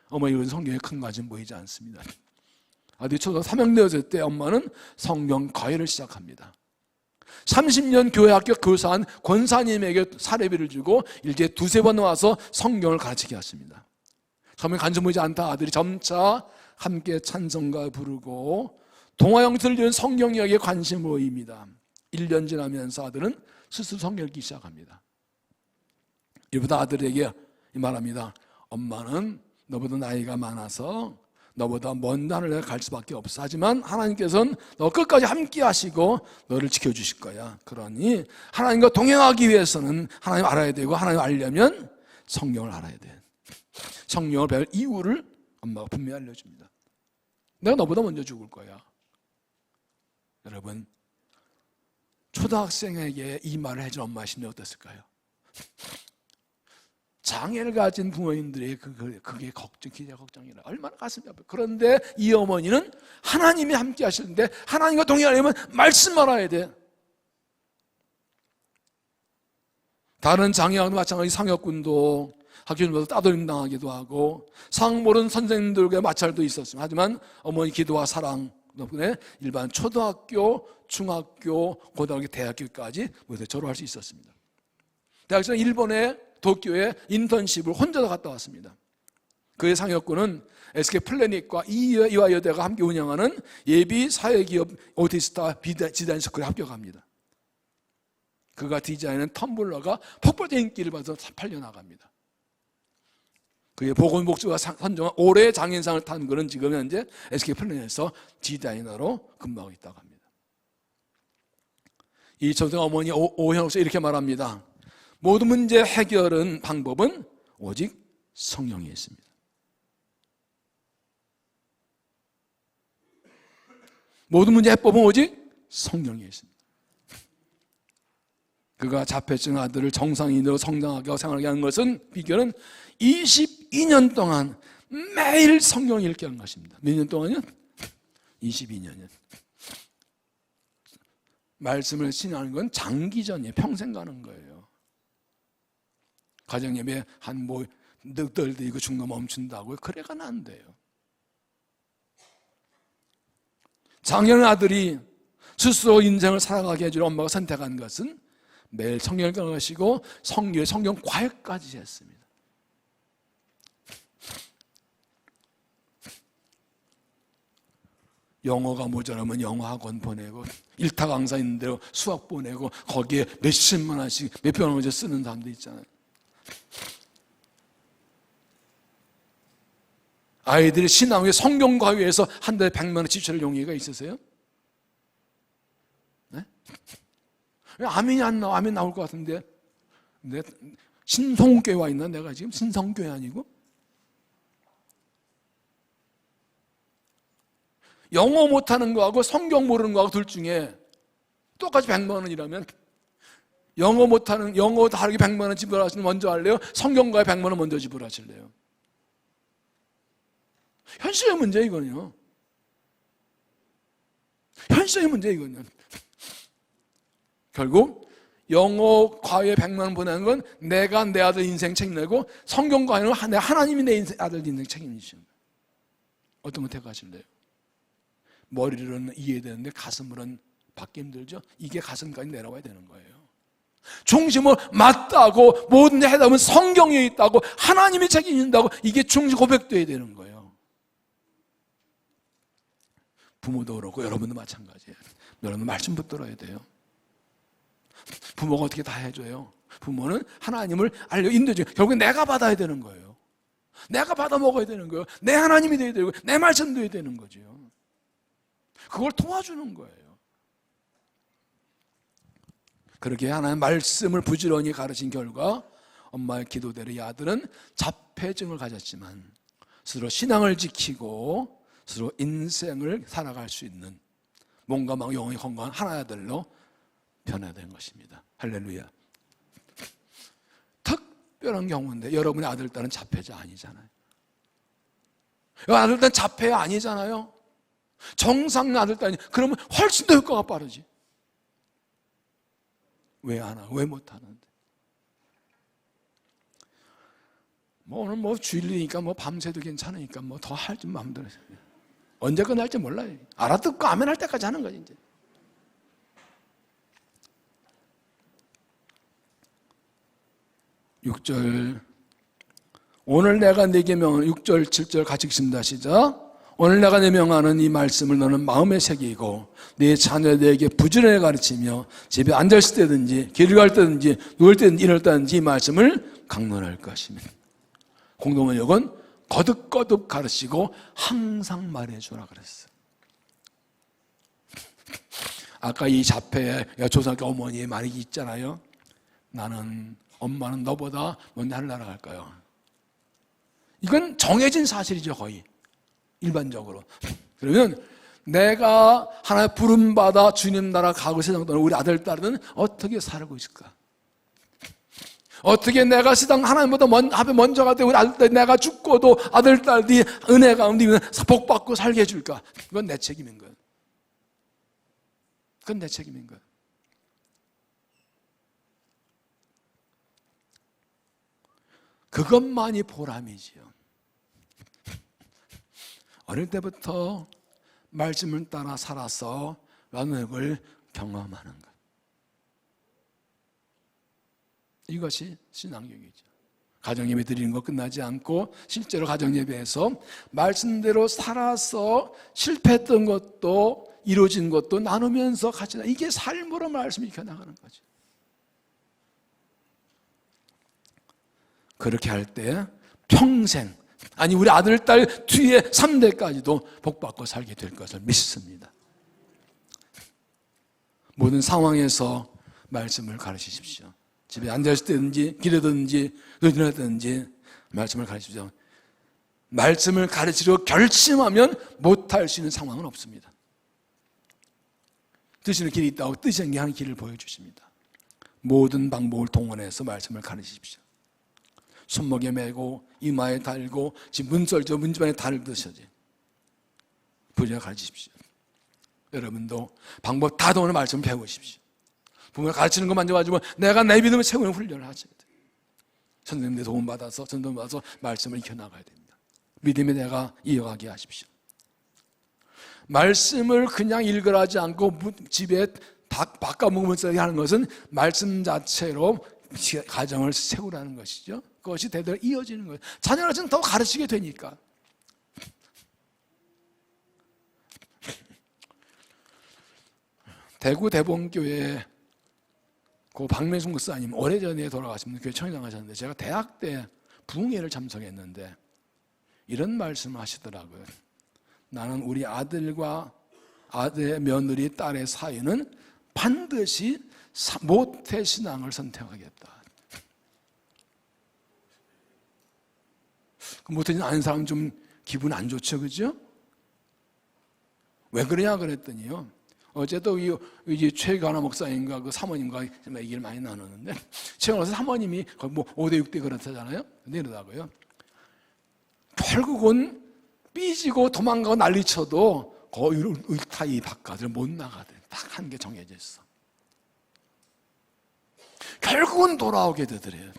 Speaker 1: 어머니 읽은 성경에 큰 가지는 보이지 않습니다. 아들이 초등학교 3학년 되었을 때 엄마는 성경 과외를 시작합니다. 30년 교회 학교 교사한 권사님에게 사례비를 주고 일주일에 2-3번 와서 성경을 가르치게 했습니다. 처음에 관심 보이지 않다 아들이 점차 함께 찬송가 부르고 동화형 들리는 성경 이야기에 관심을 보입니다. 1년 지나면서 아들은 스스로 성경 읽기 시작합니다. 이보다 아들에게 말합니다. 엄마는 너보다 나이가 많아서 너보다 먼 하늘에 갈 수밖에 없어. 하지만 하나님께서는 너 끝까지 함께 하시고 너를 지켜주실 거야. 그러니 하나님과 동행하기 위해서는 하나님 알아야 되고 하나님 알려면 성경을 알아야 돼. 성경을 배울 이유를 엄마가 분명히 알려줍니다. 내가 너보다 먼저 죽을 거야. 여러분, 초등학생에게 이 말을 해준 엄마의 심리 어땠을까요? 장애를 가진 부모님들의 그게 기대 걱정이라 얼마나 가슴이 아파요. 그런데 이 어머니는 하나님이 함께 하시는데 하나님과 동행하려면 말씀 알아야 돼. 다른 장애와도 마찬가지 상여군도 학교에서 따돌림 당하기도 하고 상 모르는 선생님들과 마찰도 있었습니다. 하지만 어머니 기도와 사랑 덕분에 일반 초등학교, 중학교, 고등학교, 대학교까지 모두 졸업할 수 있었습니다. 대학에서 일본의 도쿄에 인턴십을 혼자서 갔다 왔습니다. 그의 상여군은 SK 플래닛과 이화여대가 함께 운영하는 예비 사회기업 오티스타 디자인 스쿨에 합격합니다. 그가 디자인한 텀블러가 폭발적인 인기를 받아서 팔려나갑니다. 그의 보건복지부가 선정한 올해의 장인상을 탄 그는 지금 현재 SK 플래닛에서 디자이너로 근무하고 있다고 합니다. 이 초등 어머니 오현옥 씨 이렇게 말합니다. 모든 문제 해결은 방법은 오직 성령에 있습니다. 모든 문제 해법은 오직 성령에 있습니다. 그가 자폐증 아들을 정상인으로 성장하게 생활하게 하는 것은 비결은 22년 동안 매일 성경 읽게 한 것입니다. 몇 년 동안요? 22년이요. 말씀을 신하는 건 장기전이에요. 평생 가는 거예요. 가정예배 한 늑덜도 이거 중간 멈춘다고요? 그래가는 안 돼요. 장애인 아들이 스스로 인생을 살아가게 해주려 엄마가 선택한 것은 매일 성경을 읽으시고 성경 과외까지 했습니다. 영어가 모자라면 영어 학원 보내고 일타 강사 있는 대로 수학 보내고 거기에 몇십만 원씩 몇백 원씩 쓰는 사람도 있잖아요. 아이들이 신앙의 성경 과외에서 한 달에 100만 원 지출할 용의가 있으세요? 네? 왜 아멘이 안 나와? 아멘 나올 것 같은데 신성교회 와 있나 내가 지금? 신성교회 아니고? 영어 못하는 거하고 성경 모르는 거하고 둘 중에 똑같이 100만 원이라면 영어 못하는 영어 다르게 100만 원 지불하시는 먼저 할래요? 성경과에 100만 원 먼저 지불하실래요? 현실의 문제 이거는요. 현실의 문제 이거는요. 결국 영어 과외 100만 원 보내는 건 내가 내 아들 인생 책임내고 성경 과외는 하나님이 내 아들 인생 책임지십니다. 어떤 거 택하실래요? 머리로는 이해되는데 가슴으로는 받기 힘들죠? 이게 가슴까지 내려와야 되는 거예요. 중심을 맞다고 모든 해답은 성경에 있다고 하나님이 책임진다고 이게 중심 고백돼야 되는 거예요. 부모도 그렇고 여러분도 마찬가지예요. 여러분 말씀 붙들어야 돼요. 부모가 어떻게 다 해줘요? 부모는 하나님을 인도해줘요. 결국엔 내가 받아야 되는 거예요. 내가 받아 먹어야 되는 거예요. 내 하나님이 돼야 되고 내 말씀 돼야 되는 거죠. 그걸 도와주는 거예요. 그렇게 하나님 말씀을 부지런히 가르친 결과 엄마의 기도대로 이 아들은 자폐증을 가졌지만 스스로 신앙을 지키고 스스로 인생을 살아갈 수 있는 몸과 마음 영혼이 건강한 하나의 아들로 변화된 것입니다. 할렐루야. 특별한 경우인데 여러분의 아들, 딸은 자폐자 아니잖아요. 아들, 딸은 자폐 아니잖아요. 정상 아들, 딸이 그러면 훨씬 더 효과가 빠르지. 왜 안 하고 왜 못 하는데? 오늘 주일이니까 밤새도 괜찮으니까 더 할 줄 마음대로. 언제 끝날지 몰라요. 알아듣고 아멘 할 때까지 하는 거지 이제. 6절 오늘 내가 네게 명하는 6절 7절 같이 읽습니다. 시작. 오늘 내가 네 명하는 이 말씀을 너는 마음에 새기고 네 자녀들에게 부지런히 가르치며 집에 앉아있을 때든지 길을 갈 때든지 누울 때든지 일어날 때든지 이 말씀을 강론할 것이며 공동번역은 거듭거듭 가르치고 항상 말해주라 그랬어요. 아까 이 자폐 조상교 어머니의 말이 있잖아요. 엄마는 너보다 먼저 하늘 나라 갈까요? 이건 정해진 사실이죠. 거의 일반적으로. 그러면 내가 하나의 부름받아 주님 나라 가고 세상 떠나는 우리 아들, 딸은 어떻게 살고 있을까? 어떻게 내가 세상 하나님보다 먼저가 되고 내가 죽고도 아들, 딸이 은혜 가운데 복받고 살게 해줄까? 그건 내 책임인 거예요. 그건 내 책임인 거예요. 그것만이 보람이지요. 어릴 때부터 말씀을 따라 살아서 연약을 경험하는 것. 이것이 신앙력이죠. 가정예배 드리는 거 끝나지 않고 실제로 가정예배에서 말씀대로 살아서 실패했던 것도 이루어진 것도 나누면서 같이, 이게 삶으로 말씀이 익혀나가는 거죠. 그렇게 할 때 평생, 아니 우리 아들, 딸 뒤에 3대까지도 복받고 살게 될 것을 믿습니다. 모든 상황에서 말씀을 가르치십시오. 집에 앉아있을 때든지 길에 든지 눈이나 든지 말씀을 가르치십시오. 말씀을 가르치려 결심하면 못할 수 있는 상황은 없습니다. 뜨시는 길이 있다고 뜻이 하는 길을 보여주십니다. 모든 방법을 동원해서 말씀을 가르치십시오. 손목에 메고 이마에 달고 지금 문설저 문지방에 달듯이 부지런히 가르치십시오. 여러분도 방법 다 동원해 말씀을 배우십시오. 부모가 가르치는 것만 가지고 내가 내 믿음을 채우는 훈련을 하셔야 돼요. 선생님들 도움받아서 말씀을 익혀나가야 됩니다. 믿음의 내가 이어가게 하십시오. 말씀을 그냥 읽으라 하지 않고 집에 바꿔먹으면서 하는 것은 말씀 자체로 가정을 세우라는 것이죠. 그것이 대대로 이어지는 거예요. 자녀는 더 가르치게 되니까. 대구 대봉교회 그 박명숙 목사님 오래전에 돌아가신 교회 청장 하셨는데, 제가 대학 때 부흥회를 참석했는데 이런 말씀을 하시더라고요. 나는 우리 아들과 아들의 며느리 딸의 사이는 반드시 모태신앙을 선택하겠다. 모태신앙 아는 사람은 좀 기분 안 좋죠, 그죠? 왜 그러냐 그랬더니요, 어제도 이 최관화 목사님과 그 사모님과 얘기를 많이 나누는데, 최관화 사모님이 뭐 5대 6대 그렇다잖아요. 이러다고요, 결국은 삐지고 도망가고 난리쳐도 거의 의타이 바깥을 못 나가대. 딱 한 개 정해져 있어. 결국은 돌아오게 되더래요.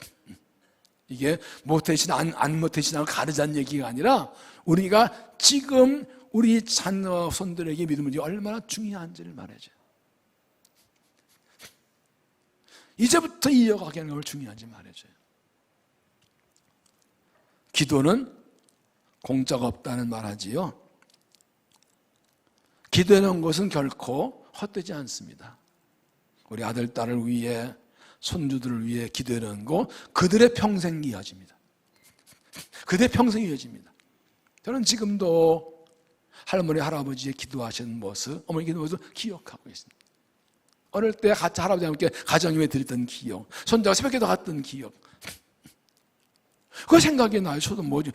Speaker 1: 이게 모태신앙 안 모태신앙을 가르자는 얘기가 아니라 우리가 지금 우리 자녀 손들에게 믿음이 얼마나 중요한지를 말해줘요. 이제부터 이어가게 하는 걸 중요한지 말해줘요. 기도는 공짜가 없다는 말 하지요. 기도하는 것은 결코 헛되지 않습니다. 우리 아들, 딸을 위해, 손주들을 위해 기도하는 거, 그들의 평생 이어집니다. 그들의 평생 이어집니다. 저는 지금도 할머니, 할아버지의 기도하시는 모습, 어머니 기도 모습 기억하고 있습니다. 어릴 때 같이 할아버지와 함께 가정예배 드렸던 기억, 손자가 새벽기도 갔던 기억, 그 생각이 나요. 저도 뭐지,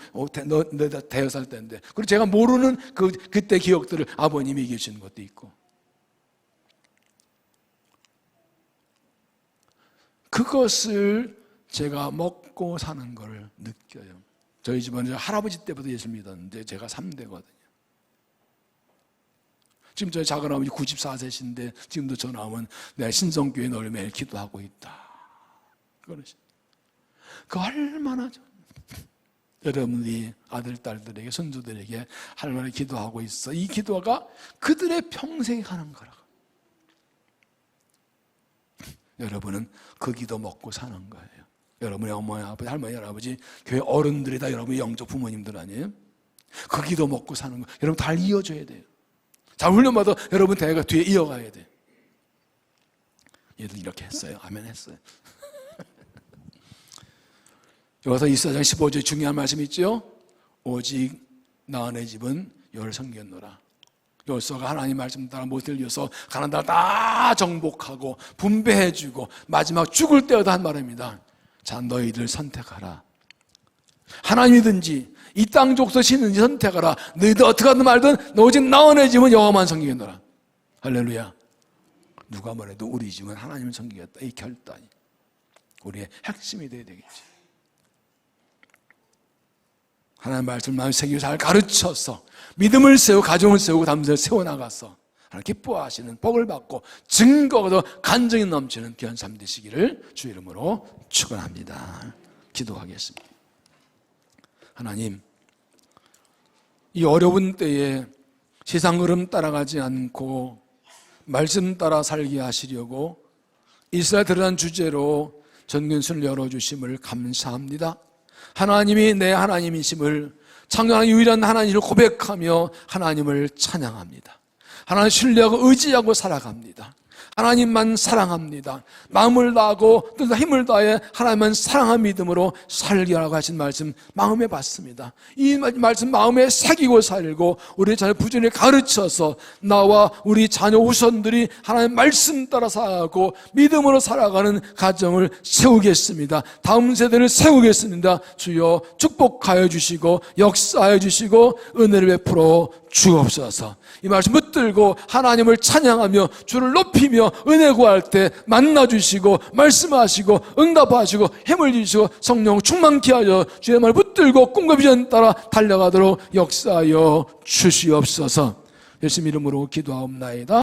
Speaker 1: 내가 대여살 때인데. 그리고 제가 모르는 그때 기억들을 아버님이 얘기해 주는 것도 있고. 그것을 제가 먹고 사는 걸 느껴요. 저희 집은 할아버지 때부터 예수 믿었는데 제가 3대거든요. 지금 저희 작은아버지 94세신데 지금도 전화 오면 내가 신성교회 널 매일 기도하고 있다. 그러시. 그 얼마나 여러분이 아들, 딸들에게, 손주들에게 할머니 기도하고 있어. 이 기도가 그들의 평생에 가는 거라고. 여러분은 그 기도 먹고 사는 거예요. 여러분의 어머니, 아버지, 할머니, 할아버지, 교회 어른들이 다 여러분의 영적 부모님들 아니에요? 그 기도 먹고 사는 거. 여러분 다 이어줘야 돼요. 자, 훈련받아 여러분 대가 뒤에 이어가야 돼요. 얘도 이렇게 했어요. 아멘 했어요. 여기서 이사장 15절 중요한 말씀이 있죠. 오직 나의 집은 여호와를 섬기노라. 여호수아가 하나님 말씀 따라 못을 이어서 가나안 땅을 다 정복하고 분배해주고 마지막 죽을 때마다 한 말입니다. 자, 너희들 선택하라. 하나님이든지 이 땅 족속이든지 선택하라. 너희들 어떻게 하든 말든 오직 나의 집은 여호와만 섬기겠노라. 할렐루야. 누가 뭐래도 우리 집은 하나님을 섬기겠다. 이 결단이. 우리의 핵심이 되어야 되겠죠. 하나님의 말씀을 마음에 새기고 잘 가르쳐서 믿음을 세우고 가정을 세우고 담대를 세워나가서 하나님 기뻐하시는 복을 받고 증거도 간증이 넘치는 귀한 삶 되시기를 주 이름으로 축원합니다. 기도하겠습니다. 하나님, 이 어려운 때에 세상 흐름 따라가지 않고 말씀 따라 살게 하시려고 이스라엘 드러난 주제로 전근순을 열어주심을 감사합니다. 하나님이 내 하나님이심을 창조하는 유일한 하나님을 고백하며 하나님을 찬양합니다. 하나님 신뢰하고 의지하고 살아갑니다. 하나님만 사랑합니다. 마음을 다하고 뜻과 힘을 다해 하나님만 사랑한 믿음으로 살기라고 하신 말씀 마음에 받습니다. 이 말씀 마음에 새기고 살고 우리 자녀 부지런히 가르쳐서 나와 우리 자녀 후손들이 하나님의 말씀 따라 살아가고 믿음으로 살아가는 가정을 세우겠습니다. 다음 세대를 세우겠습니다. 주여 축복하여 주시고 역사하여 주시고 은혜를 베풀어 주옵소서. 이 말씀 붙들고 하나님을 찬양하며 주를 높이며 은혜 구할 때 만나주시고 말씀하시고 응답하시고 힘을 주시고 성령 충만케 하여 주의 말 붙들고 꿈과 비전 따라 달려가도록 역사하여 주시옵소서. 예수님 이름으로 기도하옵나이다.